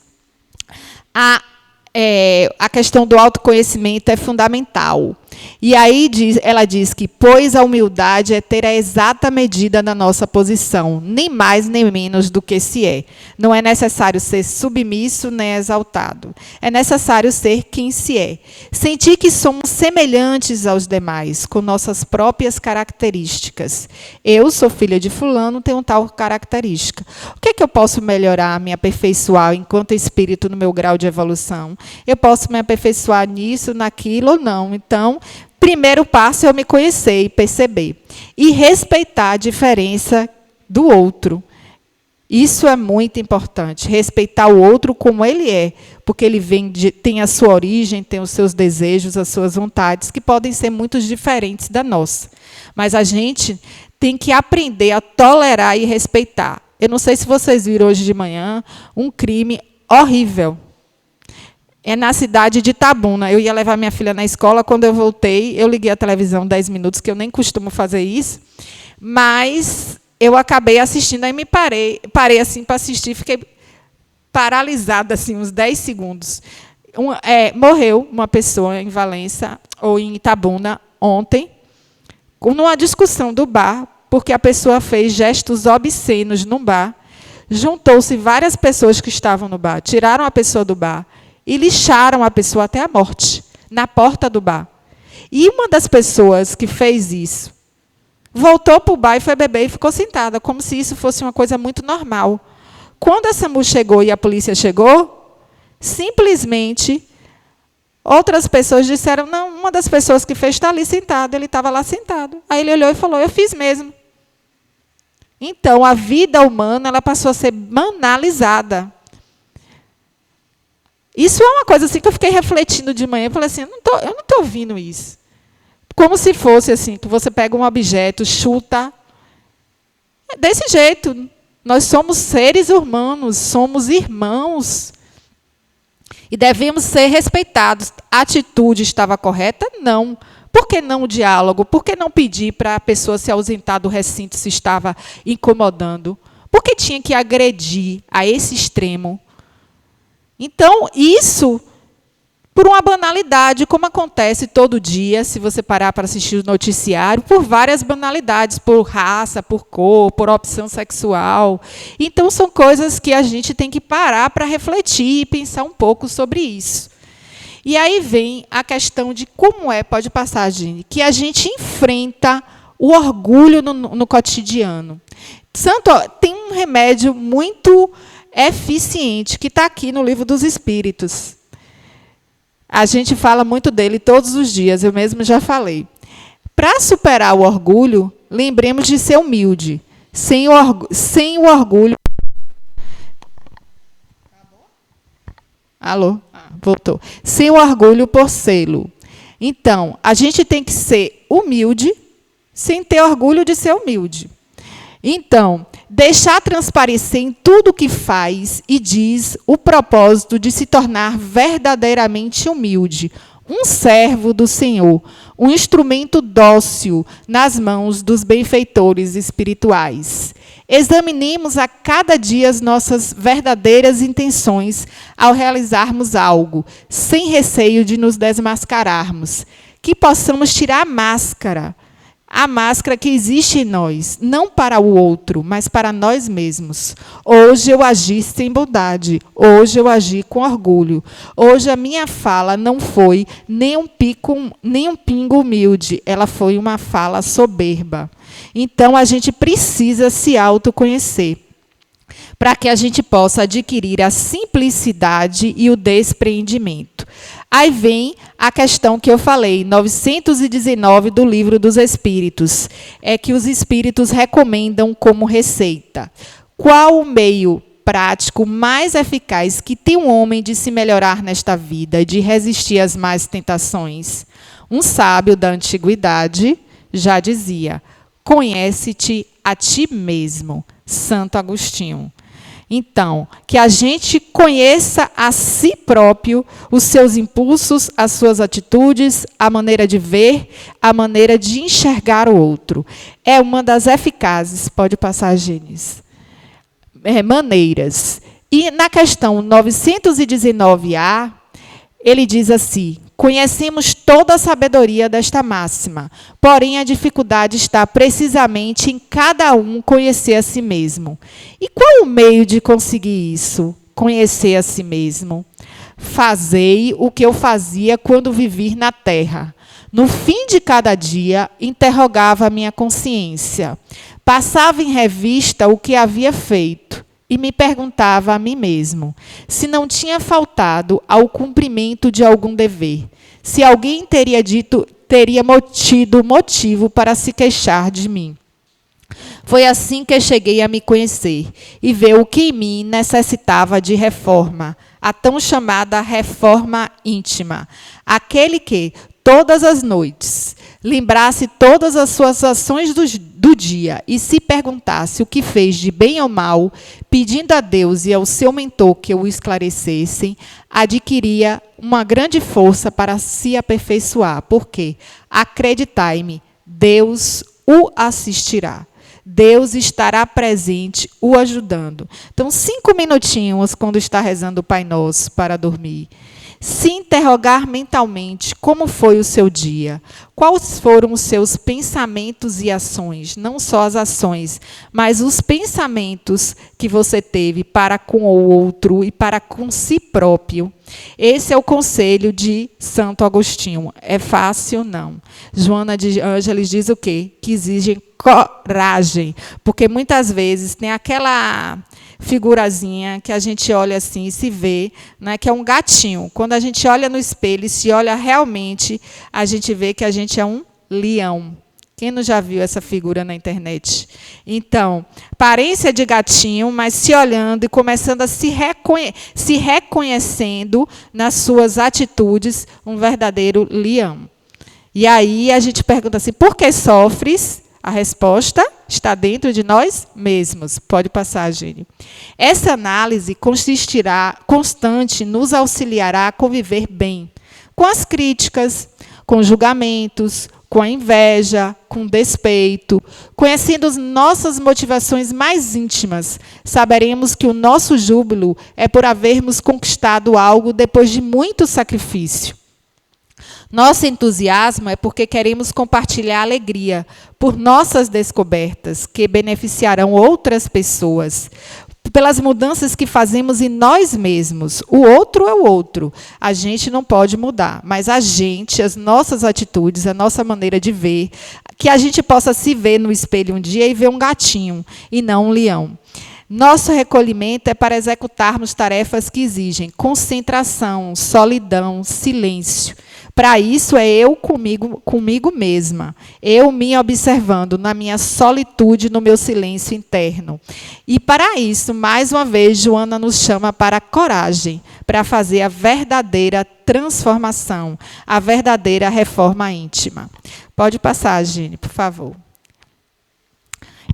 A questão do autoconhecimento é fundamental. E aí ela diz que, pois a humildade é ter a exata medida da nossa posição, nem mais nem menos do que se é. Não é necessário ser submisso nem exaltado. É necessário ser quem se é. Sentir que somos semelhantes aos demais, com nossas próprias características. Eu sou filha de fulano, tenho tal característica. O que é que eu posso melhorar, me aperfeiçoar enquanto espírito no meu grau de evolução? Eu posso me aperfeiçoar nisso, naquilo ou não. Então, primeiro passo é eu me conhecer e perceber. E respeitar a diferença do outro. Isso é muito importante. Respeitar o outro como ele é. Porque ele tem a sua origem, tem os seus desejos, as suas vontades, que podem ser muito diferentes da nossa. Mas a gente tem que aprender a tolerar e respeitar. Eu não sei se vocês viram hoje de manhã um crime horrível. É na cidade de Itabuna. Eu ia levar minha filha na escola, quando eu voltei, eu liguei a televisão 10 minutos, que eu nem costumo fazer isso, mas eu acabei assistindo, aí me parei assim para assistir, fiquei paralisada assim, uns 10 segundos. morreu uma pessoa em Valença, ou em Itabuna, ontem, numa discussão do bar, porque a pessoa fez gestos obscenos no bar. Juntou-se várias pessoas que estavam no bar, tiraram a pessoa do bar e lixaram a pessoa até a morte, na porta do bar. E uma das pessoas que fez isso voltou para o bar e foi beber e ficou sentada, como se isso fosse uma coisa muito normal. Quando a SAMU chegou e a polícia chegou, simplesmente outras pessoas disseram, não, uma das pessoas que fez está ali sentado, ele estava lá sentado. Aí ele olhou e falou, eu fiz mesmo. Então, a vida humana ela passou a ser banalizada. Isso é uma coisa assim que eu fiquei refletindo de manhã. Eu falei assim, eu não estou ouvindo isso. Como se fosse assim, que você pega um objeto, chuta. É desse jeito. Nós somos seres humanos, somos irmãos. E devemos ser respeitados. A atitude estava correta? Não. Por que não o diálogo? Por que não pedir para a pessoa se ausentar do recinto se estava incomodando? Por que tinha que agredir a esse extremo? Então, isso, por uma banalidade, como acontece todo dia, se você parar para assistir o noticiário, por várias banalidades, por raça, por cor, por opção sexual. Então, são coisas que a gente tem que parar para refletir e pensar um pouco sobre isso. E aí vem a questão de como pode passar, Gine, que a gente enfrenta o orgulho no cotidiano. Tem um remédio muito eficiente, que está aqui no Livro dos Espíritos. A gente fala muito dele todos os dias, eu mesmo já falei. Para superar o orgulho, lembremos de ser humilde. Sem o orgulho... Alô? Voltou. Sem o orgulho por sê-lo. Então, a gente tem que ser humilde, sem ter orgulho de ser humilde. Então, deixar transparecer em tudo que faz e diz o propósito de se tornar verdadeiramente humilde, um servo do Senhor, um instrumento dócil nas mãos dos benfeitores espirituais. Examinemos a cada dia as nossas verdadeiras intenções ao realizarmos algo, sem receio de nos desmascararmos. Que possamos tirar a máscara que existe em nós, não para o outro, mas para nós mesmos. Hoje eu agi sem bondade, hoje eu agi com orgulho. Hoje a minha fala não foi nem um pingo humilde, ela foi uma fala soberba. Então, a gente precisa se autoconhecer, para que a gente possa adquirir a simplicidade e o despreendimento. Aí vem a questão que eu falei, 919 do Livro dos Espíritos, é que os Espíritos recomendam como receita. Qual o meio prático mais eficaz que tem um homem de se melhorar nesta vida e de resistir às más tentações? Um sábio da antiguidade já dizia, conhece-te a ti mesmo, Santo Agostinho. Então, que a gente conheça a si próprio, os seus impulsos, as suas atitudes, a maneira de ver, a maneira de enxergar o outro. É uma das eficazes, pode passar, Gênesis, maneiras. E na questão 919A, ele diz assim, conhecemos toda a sabedoria desta máxima, porém a dificuldade está precisamente em cada um conhecer a si mesmo. E qual o meio de conseguir isso? Conhecer a si mesmo. Fazei o que eu fazia quando vivi na terra. No fim de cada dia, interrogava a minha consciência. Passava em revista o que havia feito. E me perguntava a mim mesmo se não tinha faltado ao cumprimento de algum dever, se alguém teria tido motivo para se queixar de mim. Foi assim que cheguei a me conhecer e ver o que em mim necessitava de reforma, a tão chamada reforma íntima, aquele que, todas as noites, lembrasse todas as suas ações do dia e se perguntasse o que fez de bem ou mal, pedindo a Deus e ao seu mentor que o esclarecessem, adquiria uma grande força para se aperfeiçoar, porque, acreditai-me, Deus o assistirá. Deus estará presente, o ajudando. Então, 5 minutinhos, quando está rezando o Pai Nosso para dormir. se interrogar mentalmente como foi o seu dia, quais foram os seus pensamentos e ações, não só as ações, mas os pensamentos que você teve para com o outro e para com si próprio. Esse é o conselho de Santo Agostinho. É fácil? Não. Joana de Ângeles diz o quê? Que exigem coragem, porque muitas vezes tem aquela figurazinha que a gente olha assim e se vê, né, que é um gatinho. Quando a gente olha no espelho e se olha realmente, a gente vê que a gente é um leão. Quem não já viu essa figura na internet? Então, aparência de gatinho, mas se olhando e começando a se reconhecendo nas suas atitudes, um verdadeiro leão. E aí a gente pergunta assim, por que sofres? A resposta está dentro de nós mesmos. Pode passar, Gênio. Essa análise constante nos auxiliará a conviver bem com as críticas, com julgamentos, com a inveja, com despeito. Conhecendo as nossas motivações mais íntimas, saberemos que o nosso júbilo é por havermos conquistado algo depois de muito sacrifício. Nosso entusiasmo é porque queremos compartilhar a alegria por nossas descobertas, que beneficiarão outras pessoas, pelas mudanças que fazemos em nós mesmos. O outro é o outro. A gente não pode mudar, mas a gente, as nossas atitudes, a nossa maneira de ver, que a gente possa se ver no espelho um dia e ver um gatinho e não um leão. Nosso recolhimento é para executarmos tarefas que exigem concentração, solidão, silêncio. Para isso é eu comigo mesma, eu me observando na minha solitude, no meu silêncio interno. E para isso, mais uma vez, Joana nos chama para a coragem, para fazer a verdadeira transformação, a verdadeira reforma íntima. Pode passar, Gine, por favor.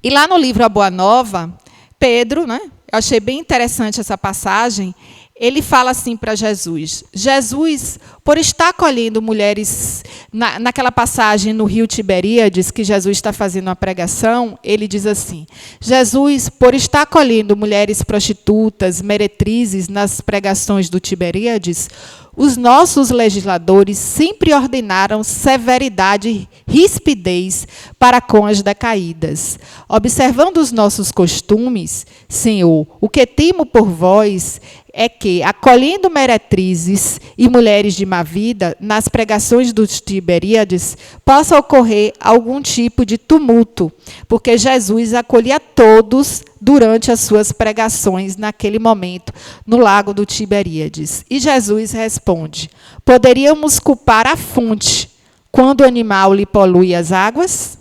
E lá no livro A Boa Nova, Pedro, né, eu achei bem interessante essa passagem, ele fala assim para Jesus. Jesus, por estar acolhendo mulheres, naquela passagem no rio Tiberíades, que Jesus está fazendo uma pregação, ele diz assim, Jesus, por estar acolhendo mulheres prostitutas, meretrizes, nas pregações do Tiberíades, os nossos legisladores sempre ordenaram severidade e rispidez para com as decaídas. Observando os nossos costumes, Senhor, o que temo por vós é que, acolhendo meretrizes e mulheres de má vida, nas pregações dos Tiberíades, possa ocorrer algum tipo de tumulto, porque Jesus acolhia todos durante as suas pregações, naquele momento, no lago do Tiberíades. E Jesus responde, poderíamos culpar a fonte quando o animal lhe polui as águas?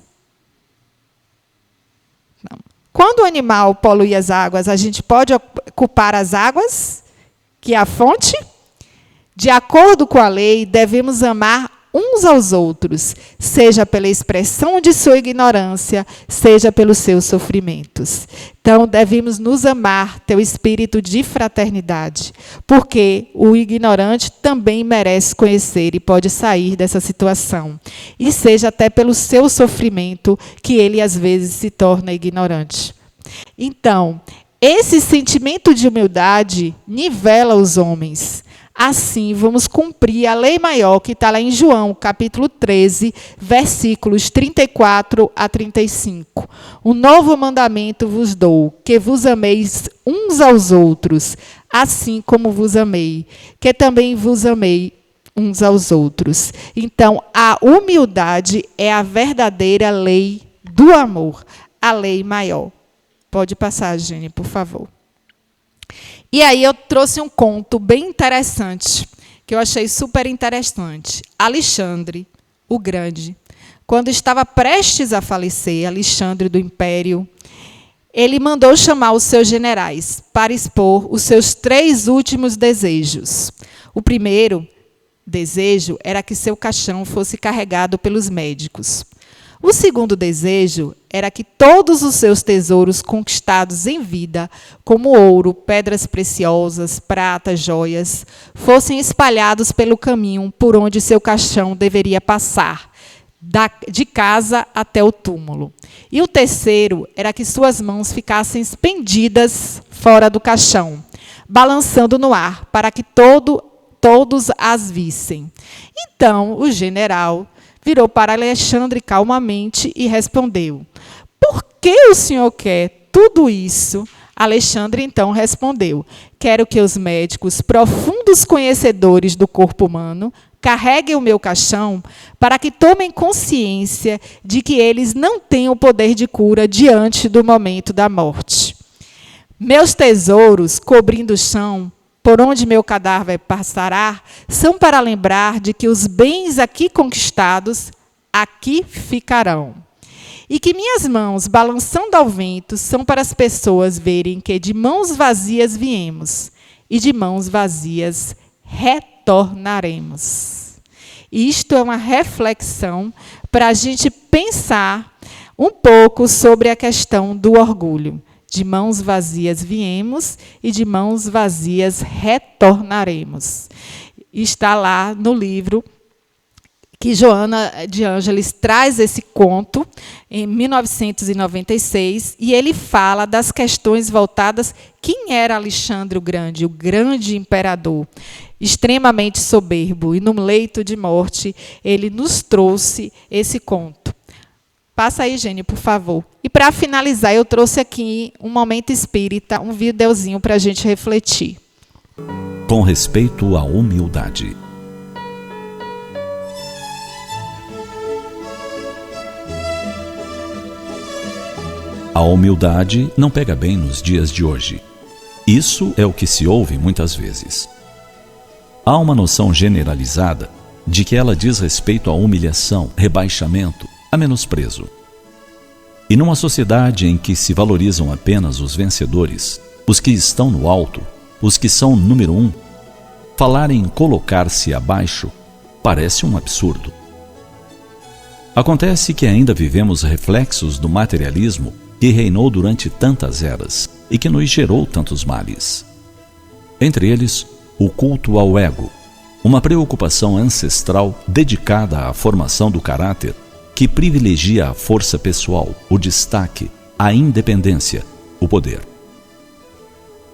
Não. Quando o animal polui as águas, a gente pode culpar as águas, que é a fonte? De acordo com a lei, devemos amar uns aos outros, seja pela expressão de sua ignorância, seja pelos seus sofrimentos. Então, devemos nos amar, ter o espírito de fraternidade, porque o ignorante também merece conhecer e pode sair dessa situação. E seja até pelo seu sofrimento que ele, às vezes, se torna ignorante. Então, esse sentimento de humildade nivela os homens. Assim, vamos cumprir a lei maior que está lá em João, capítulo 13, versículos 34 a 35. Um novo mandamento vos dou, que vos ameis uns aos outros, assim como vos amei, que também vos amei uns aos outros. Então, a humildade é a verdadeira lei do amor, a lei maior. Pode passar, Gene, por favor. E aí eu trouxe um conto bem interessante, que eu achei super interessante. Alexandre, o Grande, quando estava prestes a falecer, Alexandre do Império, ele mandou chamar os seus generais para expor os seus 3 últimos desejos. O primeiro desejo era que seu caixão fosse carregado pelos médicos. O segundo desejo era que todos os seus tesouros conquistados em vida, como ouro, pedras preciosas, prata, joias, fossem espalhados pelo caminho por onde seu caixão deveria passar, de casa até o túmulo. E o terceiro era que suas mãos ficassem pendidas fora do caixão, balançando no ar, para que todos as vissem. Então o general virou para Alexandre calmamente e respondeu: por que o senhor quer tudo isso? Alexandre então respondeu: quero que os médicos, profundos conhecedores do corpo humano, carreguem o meu caixão para que tomem consciência de que eles não têm o poder de cura diante do momento da morte. Meus tesouros, cobrindo o chão, por onde meu cadáver passará, são para lembrar de que os bens aqui conquistados, aqui ficarão. E que minhas mãos, balançando ao vento, são para as pessoas verem que de mãos vazias viemos e de mãos vazias retornaremos. Isto é uma reflexão para a gente pensar um pouco sobre a questão do orgulho. De mãos vazias viemos e de mãos vazias retornaremos. Está lá no livro que Joana de Ângeles traz esse conto em 1996, e ele fala das questões voltadas. Quem era Alexandre o grande imperador, extremamente soberbo, e no leito de morte ele nos trouxe esse conto. Passa aí, Gênio, por favor. E para finalizar, eu trouxe aqui um momento espírita, um videozinho para a gente refletir. Com respeito à humildade. A humildade não pega bem nos dias de hoje. Isso é o que se ouve muitas vezes. Há uma noção generalizada de que ela diz respeito à humilhação, rebaixamento, a menosprezo. E numa sociedade em que se valorizam apenas os vencedores, os que estão no alto, os que são número 1, falar em colocar-se abaixo parece um absurdo. Acontece que ainda vivemos reflexos do materialismo que reinou durante tantas eras e que nos gerou tantos males. Entre eles, o culto ao ego, uma preocupação ancestral dedicada à formação do caráter que privilegia a força pessoal, o destaque, a independência, o poder.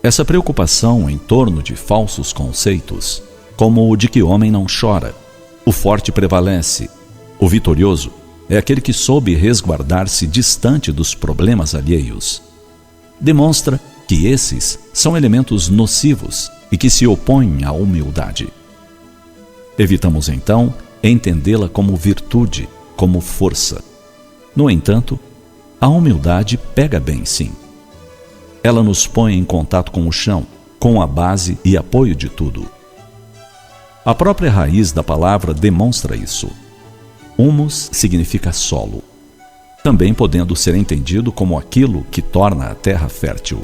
Essa preocupação em torno de falsos conceitos, como o de que o homem não chora, o forte prevalece, o vitorioso é aquele que soube resguardar-se distante dos problemas alheios, demonstra que esses são elementos nocivos e que se opõem à humildade. Evitamos então entendê-la como virtude, como força. No entanto, a humildade pega bem, sim. Ela nos põe em contato com o chão, com a base e apoio de tudo. A própria raiz da palavra demonstra isso. Humus significa solo, também podendo ser entendido como aquilo que torna a terra fértil.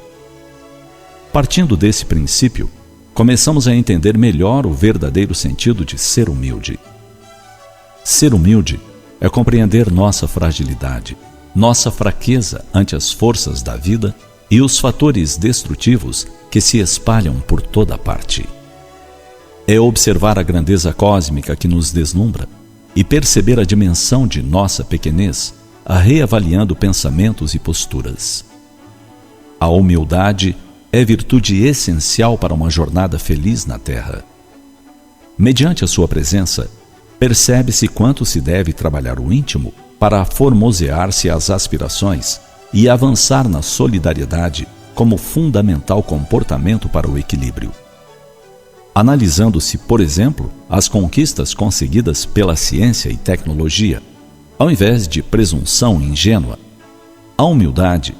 Partindo desse princípio, começamos a entender melhor o verdadeiro sentido de ser humilde. Ser humilde é compreender nossa fragilidade, nossa fraqueza ante as forças da vida e os fatores destrutivos que se espalham por toda parte. É observar a grandeza cósmica que nos deslumbra e perceber a dimensão de nossa pequenez, reavaliando pensamentos e posturas. A humildade é virtude essencial para uma jornada feliz na Terra. Mediante a sua presença, percebe-se quanto se deve trabalhar o íntimo para formosear-se as aspirações e avançar na solidariedade como fundamental comportamento para o equilíbrio. Analisando-se, por exemplo, as conquistas conseguidas pela ciência e tecnologia, ao invés de presunção ingênua, a humildade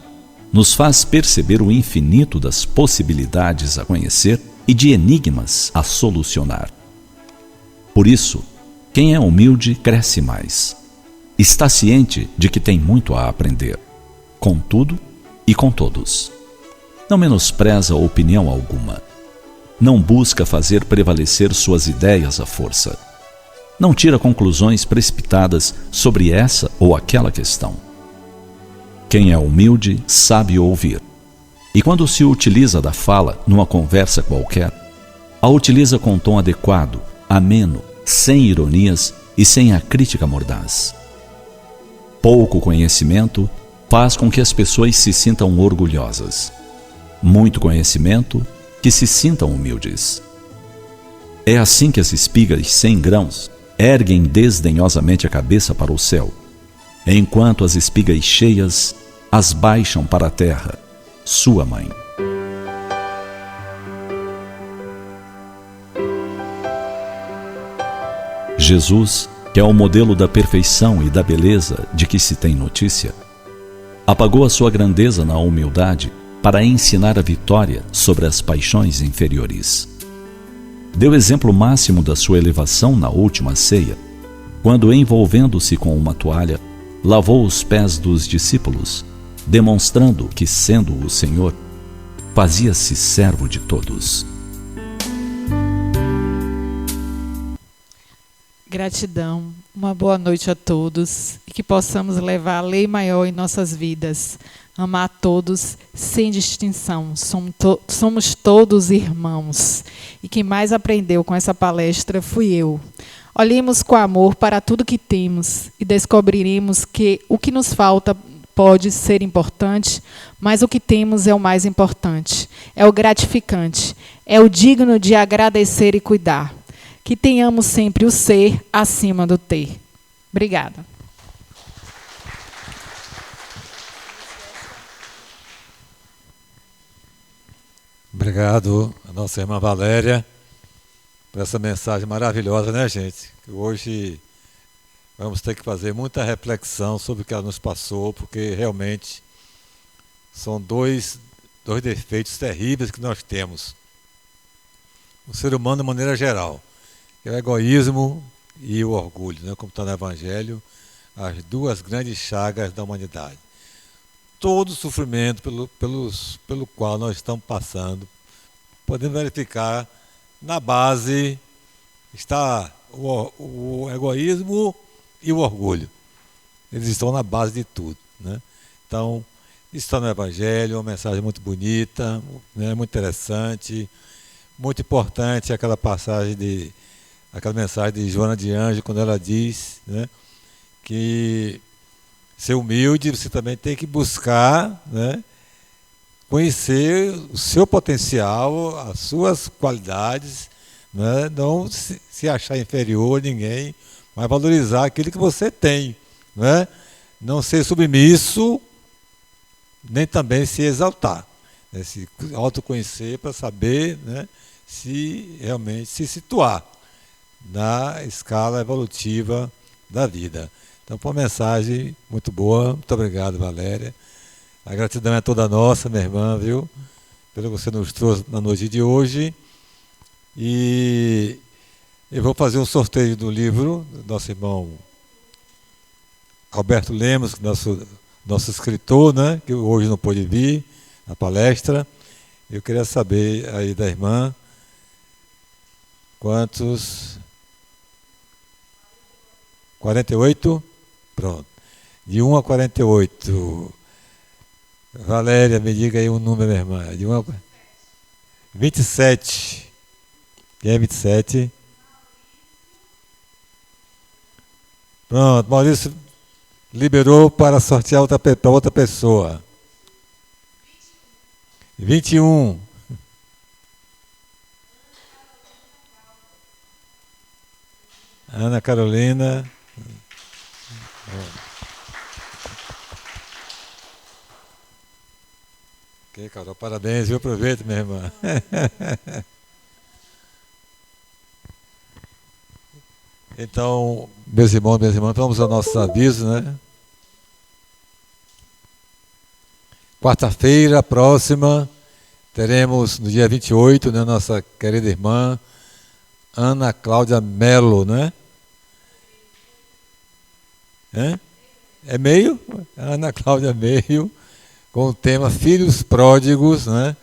nos faz perceber o infinito das possibilidades a conhecer e de enigmas a solucionar. Por isso, quem é humilde cresce mais. Está ciente de que tem muito a aprender, com tudo e com todos. Não menospreza opinião alguma. Não busca fazer prevalecer suas ideias à força. Não tira conclusões precipitadas sobre essa ou aquela questão. Quem é humilde sabe ouvir. E quando se utiliza da fala numa conversa qualquer, a utiliza com tom adequado, ameno, sem ironias e sem a crítica mordaz. Pouco conhecimento faz com que as pessoas se sintam orgulhosas. Muito conhecimento, que se sintam humildes. É assim que as espigas sem grãos erguem desdenhosamente a cabeça para o céu, enquanto as espigas cheias as baixam para a terra, sua mãe. Jesus, que é o modelo da perfeição e da beleza de que se tem notícia, apagou a sua grandeza na humildade para ensinar a vitória sobre as paixões inferiores. Deu exemplo máximo da sua elevação na última ceia, quando, envolvendo-se com uma toalha, lavou os pés dos discípulos, demonstrando que, sendo o Senhor, fazia-se servo de todos. Gratidão, uma boa noite a todos e que possamos levar a lei maior em nossas vidas, amar a todos sem distinção, somos todos irmãos. E quem mais aprendeu com essa palestra fui eu. Olhemos com amor para tudo que temos e descobriremos que o que nos falta pode ser importante, mas o que temos é o mais importante, é o gratificante, é o digno de agradecer e cuidar. Que tenhamos sempre o ser acima do ter. Obrigada. Obrigado a nossa irmã Valéria por essa mensagem maravilhosa, né, gente? Hoje vamos ter que fazer muita reflexão sobre o que ela nos passou, porque realmente são dois defeitos terríveis que nós temos. O ser humano de maneira geral, que é o egoísmo e o orgulho, né? Como está no Evangelho, as duas grandes chagas da humanidade. Todo o sofrimento pelo qual nós estamos passando, podemos verificar, na base está o egoísmo e o orgulho. Eles estão na base de tudo, né? Então, isso está no Evangelho, uma mensagem muito bonita, né? Muito interessante, muito importante aquela mensagem de Joana de Ângeles, quando ela diz, né, que ser humilde, você também tem que buscar, né, conhecer o seu potencial, as suas qualidades, né, não se achar inferior a ninguém, mas valorizar aquilo que você tem, né, não ser submisso, nem também se exaltar, né, se autoconhecer para saber, né, se realmente se situar na escala evolutiva da vida. Então, foi uma mensagem muito boa. Muito obrigado, Valéria. A gratidão é toda nossa, minha irmã, viu? Pelo que você nos trouxe na noite de hoje. E eu vou fazer um sorteio do livro do nosso irmão Alberto Lemos, nosso escritor, né? Que hoje não pôde vir à palestra. Eu queria saber aí da irmã quantos... 48? Pronto. De 1 a 48. Valéria, me diga aí um número, minha irmã. De 1 a 27. Quem é 27? Pronto, Maurício liberou para sortear para outra pessoa. 21. Ana Carolina. Ok, Carol, parabéns, viu? Aproveita, minha irmã. Então, meus irmãos, minhas irmãs, vamos aos nossos avisos, né? Quarta-feira próxima, teremos no dia 28, né, nossa querida irmã Ana Cláudia Melo, né? É meio? Ana Cláudia Meio, com o tema Filhos Pródigos, né?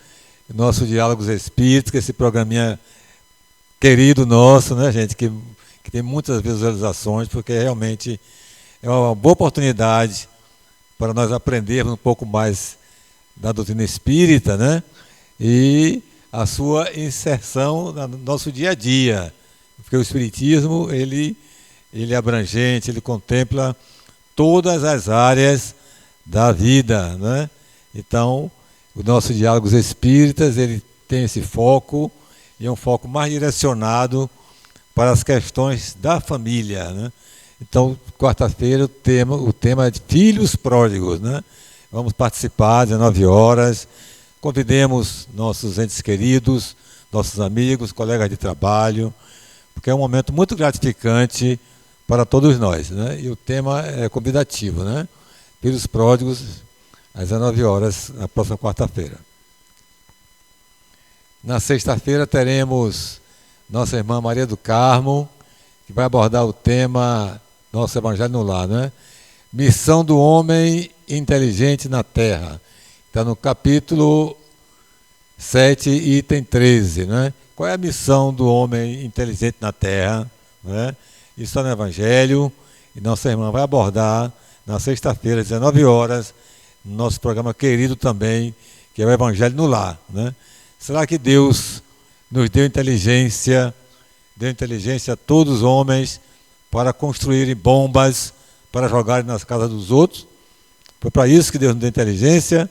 Nosso Diálogos Espíritos, que é esse programinha querido nosso, né, gente, que tem muitas visualizações, porque realmente é uma boa oportunidade para nós aprendermos um pouco mais da doutrina espírita, né? E a sua inserção no nosso dia a dia, porque o espiritismo ele é abrangente, ele contempla todas as áreas da vida, né? Então, o nosso Diálogos Espíritas ele tem esse foco e é um foco mais direcionado para as questões da família, né? Então, quarta-feira, o tema é de filhos pródigos, né? Vamos participar às 19 horas. Convidemos nossos entes queridos, nossos amigos, colegas de trabalho, porque é um momento muito gratificante para todos nós, né? E o tema é convidativo, né? Filhos pródigos, às 19 horas, na próxima quarta-feira. Na sexta-feira teremos nossa irmã Maria do Carmo, que vai abordar o tema Nosso Evangelho no Lar, né? Missão do homem inteligente na Terra. Está no capítulo 7, item 13, né? Qual é a missão do homem inteligente na Terra, né? Isso está no Evangelho, e nossa irmã vai abordar na sexta-feira, às 19 horas, no nosso programa querido também, que é o Evangelho no Lar, né? Será que Deus nos deu inteligência a todos os homens para construírem bombas para jogarem nas casas dos outros? Foi para isso que Deus nos deu inteligência,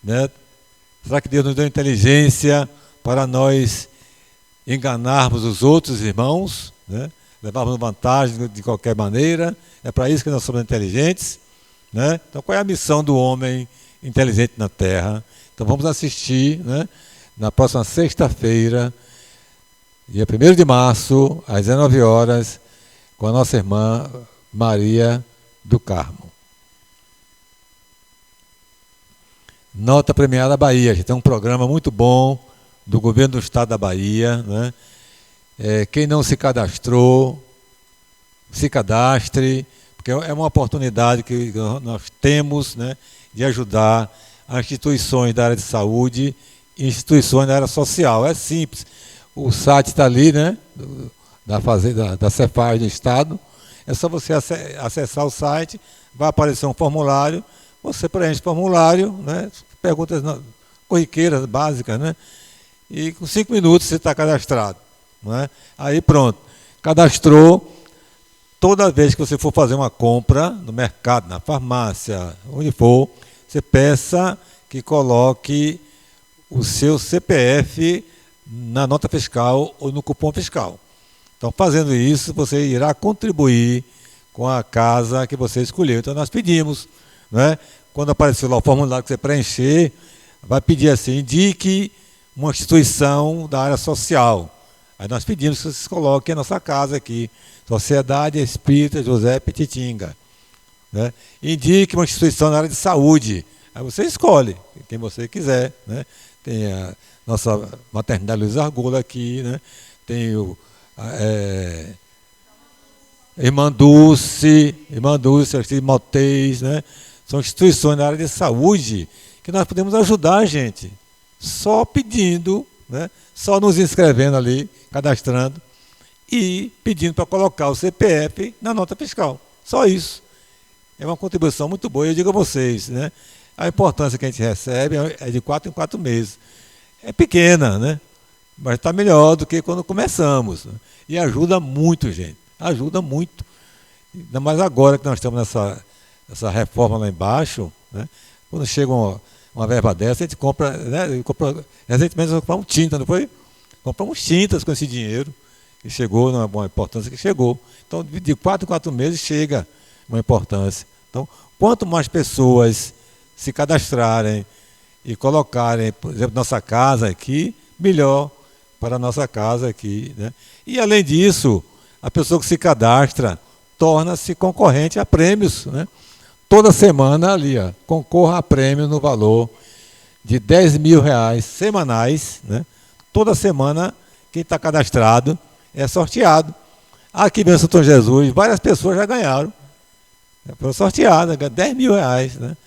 né? Será que Deus nos deu inteligência para nós enganarmos os outros irmãos, né? Levarmos vantagem de qualquer maneira? É para isso que nós somos inteligentes, né? Então, qual é a missão do homem inteligente na Terra? Então, vamos assistir, né, na próxima sexta-feira, dia 1º de março, às 19 horas, com a nossa irmã Maria do Carmo. Nota premiada Bahia. A gente tem um programa muito bom do governo do estado da Bahia, né? Quem não se cadastrou, se cadastre, porque é uma oportunidade que nós temos, né, de ajudar as instituições da área de saúde e instituições da área social. É simples. O site está ali, né, da Cefaz do Estado. É só você acessar o site, vai aparecer um formulário, você preenche o formulário, né, perguntas corriqueiras, básicas, né, e com 5 minutos você está cadastrado, né? Aí pronto, cadastrou. Toda vez que você for fazer uma compra no mercado, na farmácia, onde for, você peça que coloque o seu CPF na nota fiscal ou no cupom fiscal. Então, fazendo isso, você irá contribuir com a casa que você escolheu. Então, nós pedimos, né? Quando aparecer lá o formulário que você preencher, vai pedir assim, indique uma instituição da área social. Aí nós pedimos que vocês coloquem a nossa casa aqui, Sociedade Espírita José Petitinga, né? Indique uma instituição na área de saúde. Aí você escolhe quem você quiser, né? Tem a nossa maternidade Luiz Argola aqui, né? Tem o Irmã Dulce, Aristide Maltês, né? São instituições na área de saúde que nós podemos ajudar a gente, só pedindo, né? Só nos inscrevendo ali, cadastrando e pedindo para colocar o CPF na nota fiscal. Só isso. É uma contribuição muito boa. Eu digo a vocês, né? A importância que a gente recebe é de 4 em 4 meses. É pequena, né? Mas está melhor do que quando começamos, né? E ajuda muito, gente. Ajuda muito. Ainda mais agora que nós estamos nessa reforma lá embaixo, né? Quando chega uma verba dessa, a gente compra, né? Recentemente nós compramos tinta, não foi? Compramos tintas com esse dinheiro. Que chegou, não é uma importância que chegou. Então, de 4 em 4 meses chega uma importância. Então, quanto mais pessoas se cadastrarem e colocarem, por exemplo, nossa casa aqui, melhor para a nossa casa aqui, né? E, além disso, a pessoa que se cadastra torna-se concorrente a prêmios, né? Toda semana ali, ó, concorra a prêmios no valor de R$10.000 semanais, né? Toda semana, quem está cadastrado é sorteado. Aqui mesmo em São Jesus, várias pessoas já ganharam. Foram sorteadas, R$10.000, né?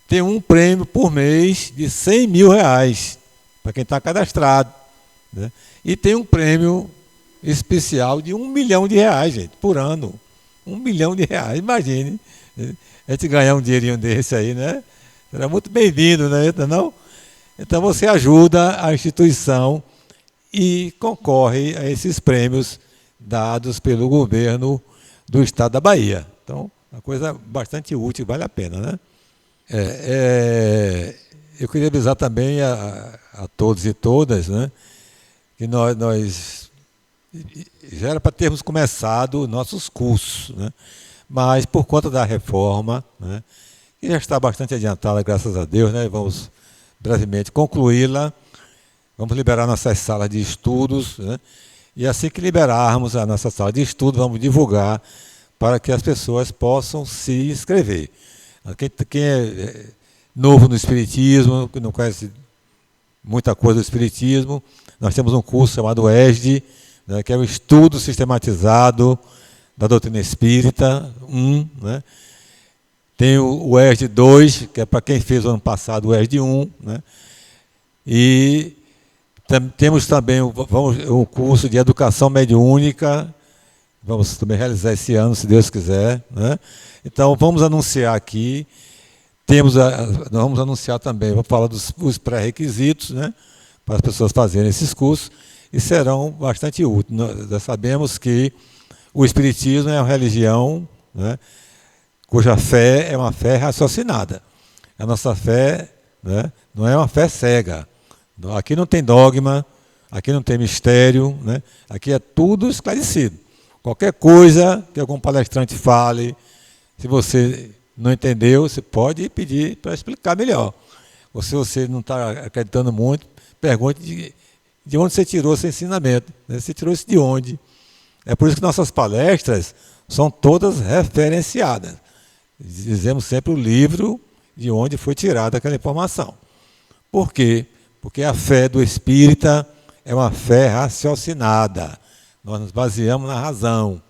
Tem um prêmio por mês de R$100.000 para quem está cadastrado, né? E tem um prêmio especial de R$1 milhão, gente, por ano. R$1 milhão, imagine. A gente ganhar um dinheirinho desse aí, né? Será muito bem-vindo, né? Não? Então você ajuda a instituição e concorre a esses prêmios dados pelo governo do estado da Bahia. Então, uma coisa bastante útil, vale a pena, né? eu queria avisar também a todos e todas, né, que nós já era para termos começado nossos cursos, né, mas por conta da reforma, né, que já está bastante adiantada, graças a Deus, né, vamos brevemente concluí-la, vamos liberar nossas salas de estudos, né, e assim que liberarmos a nossa sala de estudo, vamos divulgar para que as pessoas possam se inscrever. Quem é novo no Espiritismo, que não conhece muita coisa do Espiritismo, nós temos um curso chamado ESD, né, que é o Estudo Sistematizado da Doutrina Espírita 1. Né? Tem o ESD 2, que é para quem fez o ano passado o ESD 1. Né? E temos também um curso de Educação Mediúnica, vamos também realizar esse ano, se Deus quiser. Né? Então, vamos anunciar aqui. Nós vamos anunciar também, vamos falar dos pré-requisitos, né, para as pessoas fazerem esses cursos, e serão bastante úteis. Nós já sabemos que o Espiritismo é uma religião, né, cuja fé é uma fé raciocinada. A nossa fé, né, não é uma fé cega. Aqui não tem dogma, aqui não tem mistério, né, aqui é tudo esclarecido. Qualquer coisa que algum palestrante fale, se você não entendeu, você pode pedir para explicar melhor. Ou se você não está acreditando muito, pergunte de onde você tirou esse ensinamento. Né? Você tirou isso de onde? É por isso que nossas palestras são todas referenciadas. Dizemos sempre o livro de onde foi tirada aquela informação. Por quê? Porque a fé do espírita é uma fé raciocinada. Nós nos baseamos na razão.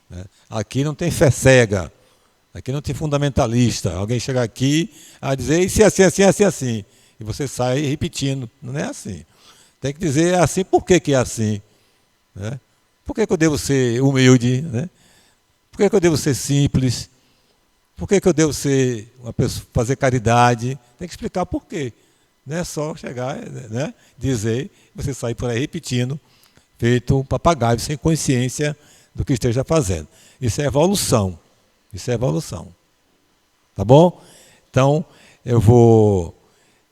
Né? Aqui não tem fé cega. Aqui não tem fundamentalista. Alguém chega aqui a dizer, isso é assim, assim, assim, assim. E você sai repetindo. Não é assim. Tem que dizer, é assim, por que é assim? Né? Por que eu devo ser humilde? Né? Por que eu devo ser simples? Por que eu devo ser uma pessoa, fazer caridade? Tem que explicar por quê. Não é só chegar, né, dizer, você sair por aí repetindo, feito um papagaio, sem consciência do que esteja fazendo. Isso é evolução. Isso é evolução. Tá bom? Então, eu vou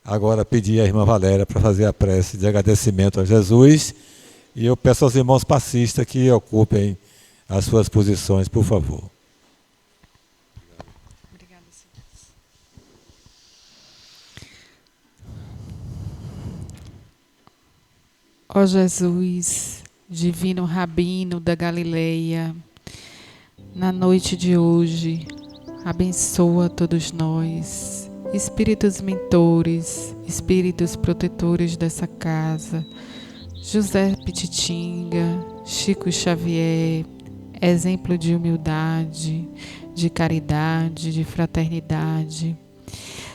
agora pedir à irmã Valéria para fazer a prece de agradecimento a Jesus. E eu peço aos irmãos passistas que ocupem as suas posições, por favor. Obrigada, senhor. Ó Jesus, divino Rabino da Galileia, na noite de hoje, abençoa todos nós, espíritos mentores, espíritos protetores dessa casa, José Pititinga, Chico Xavier, exemplo de humildade, de caridade, de fraternidade.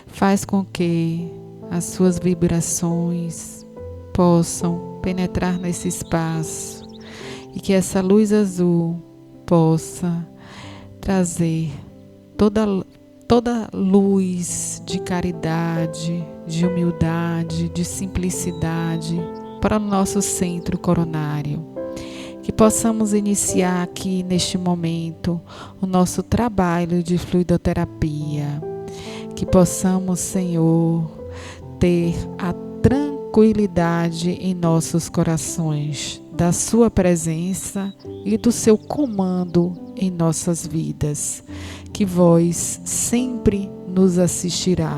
Faz com que as suas vibrações possam penetrar nesse espaço e que essa luz azul possa trazer toda luz de caridade, de humildade, de simplicidade para o nosso centro coronário. Que possamos iniciar aqui neste momento o nosso trabalho de fluidoterapia. Que possamos, Senhor, ter a tranquilidade em nossos corações da sua presença e do seu comando em nossas vidas, que vós sempre nos assistirá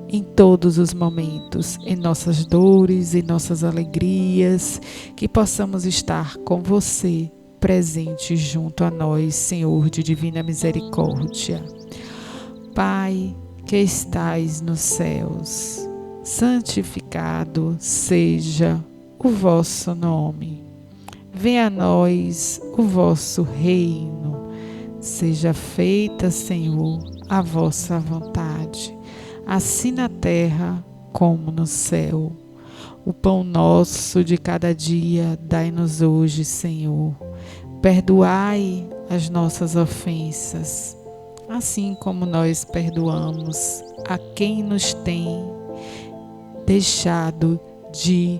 em todos os momentos, em nossas dores, em nossas alegrias, que possamos estar com você presente junto a nós, Senhor de divina misericórdia. Pai, que estais nos céus, santificado seja o vosso nome. Venha a nós o vosso reino. Seja feita, Senhor, a vossa vontade, assim na terra como no céu. O pão nosso de cada dia dai-nos hoje, Senhor. Perdoai as nossas ofensas, assim como nós perdoamos a quem nos tem deixado de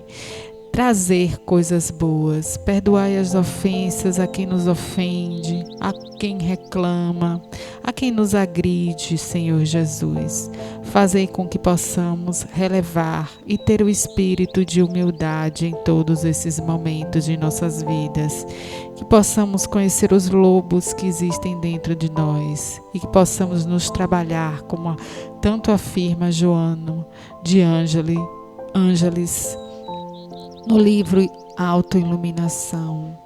trazer coisas boas. Perdoai as ofensas a quem nos ofende, a quem reclama, a quem nos agride, Senhor Jesus. Fazei com que possamos relevar e ter o espírito de humildade em todos esses momentos de nossas vidas. Que possamos conhecer os lobos que existem dentro de nós e que possamos nos trabalhar, como tanto afirma Joano de Ângeles no livro Autoiluminação.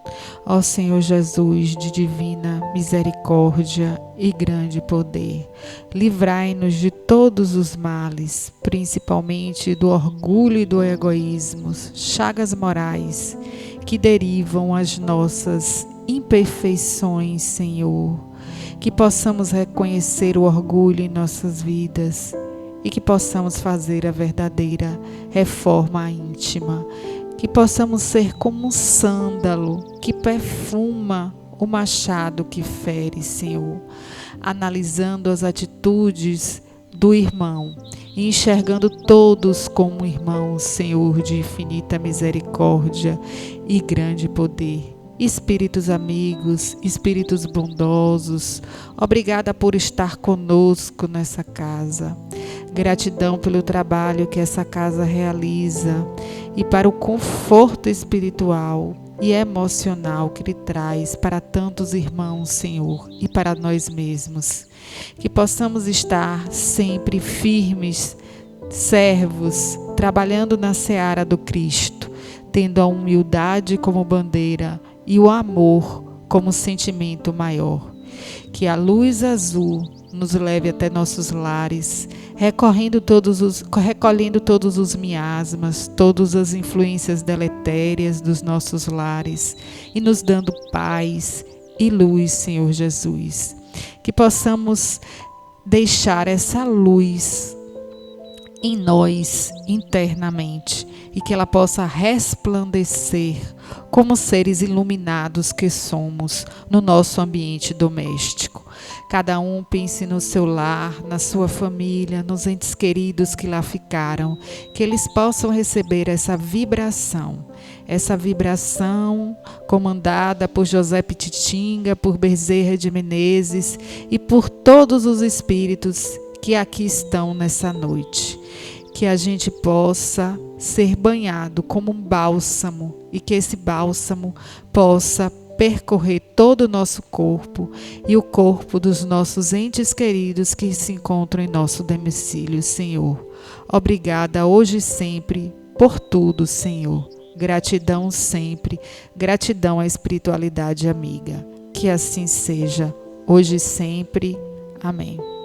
Ó Senhor Jesus, de divina misericórdia e grande poder, livrai-nos de todos os males, principalmente do orgulho e do egoísmo, chagas morais que derivam as nossas imperfeições, Senhor. Que possamos reconhecer o orgulho em nossas vidas e que possamos fazer a verdadeira reforma íntima. Que possamos ser como um sândalo que perfuma o machado que fere, Senhor, analisando as atitudes do irmão e enxergando todos como irmãos, Senhor, de infinita misericórdia e grande poder. Espíritos amigos, espíritos bondosos, obrigada por estar conosco nessa casa. Gratidão pelo trabalho que essa casa realiza e para o conforto espiritual e emocional que Ele traz para tantos irmãos, Senhor, e para nós mesmos. Que possamos estar sempre firmes, servos, trabalhando na seara do Cristo, tendo a humildade como bandeira e o amor como sentimento maior. Que a luz azul nos leve até nossos lares, recolhendo todos os miasmas, todas as influências deletérias dos nossos lares e nos dando paz e luz, Senhor Jesus. Que possamos deixar essa luz em nós internamente e que ela possa resplandecer como seres iluminados que somos no nosso ambiente doméstico. Cada um pense no seu lar, na sua família, nos entes queridos que lá ficaram, que eles possam receber essa vibração comandada por José Pititinga, por Bezerra de Menezes e por todos os espíritos que aqui estão nessa noite. Que a gente possa ser banhado como um bálsamo e que esse bálsamo possa percorrer todo o nosso corpo e o corpo dos nossos entes queridos que se encontram em nosso domicílio, Senhor. Obrigada hoje e sempre por tudo, Senhor. Gratidão sempre, gratidão à espiritualidade amiga. Que assim seja, hoje e sempre. Amém.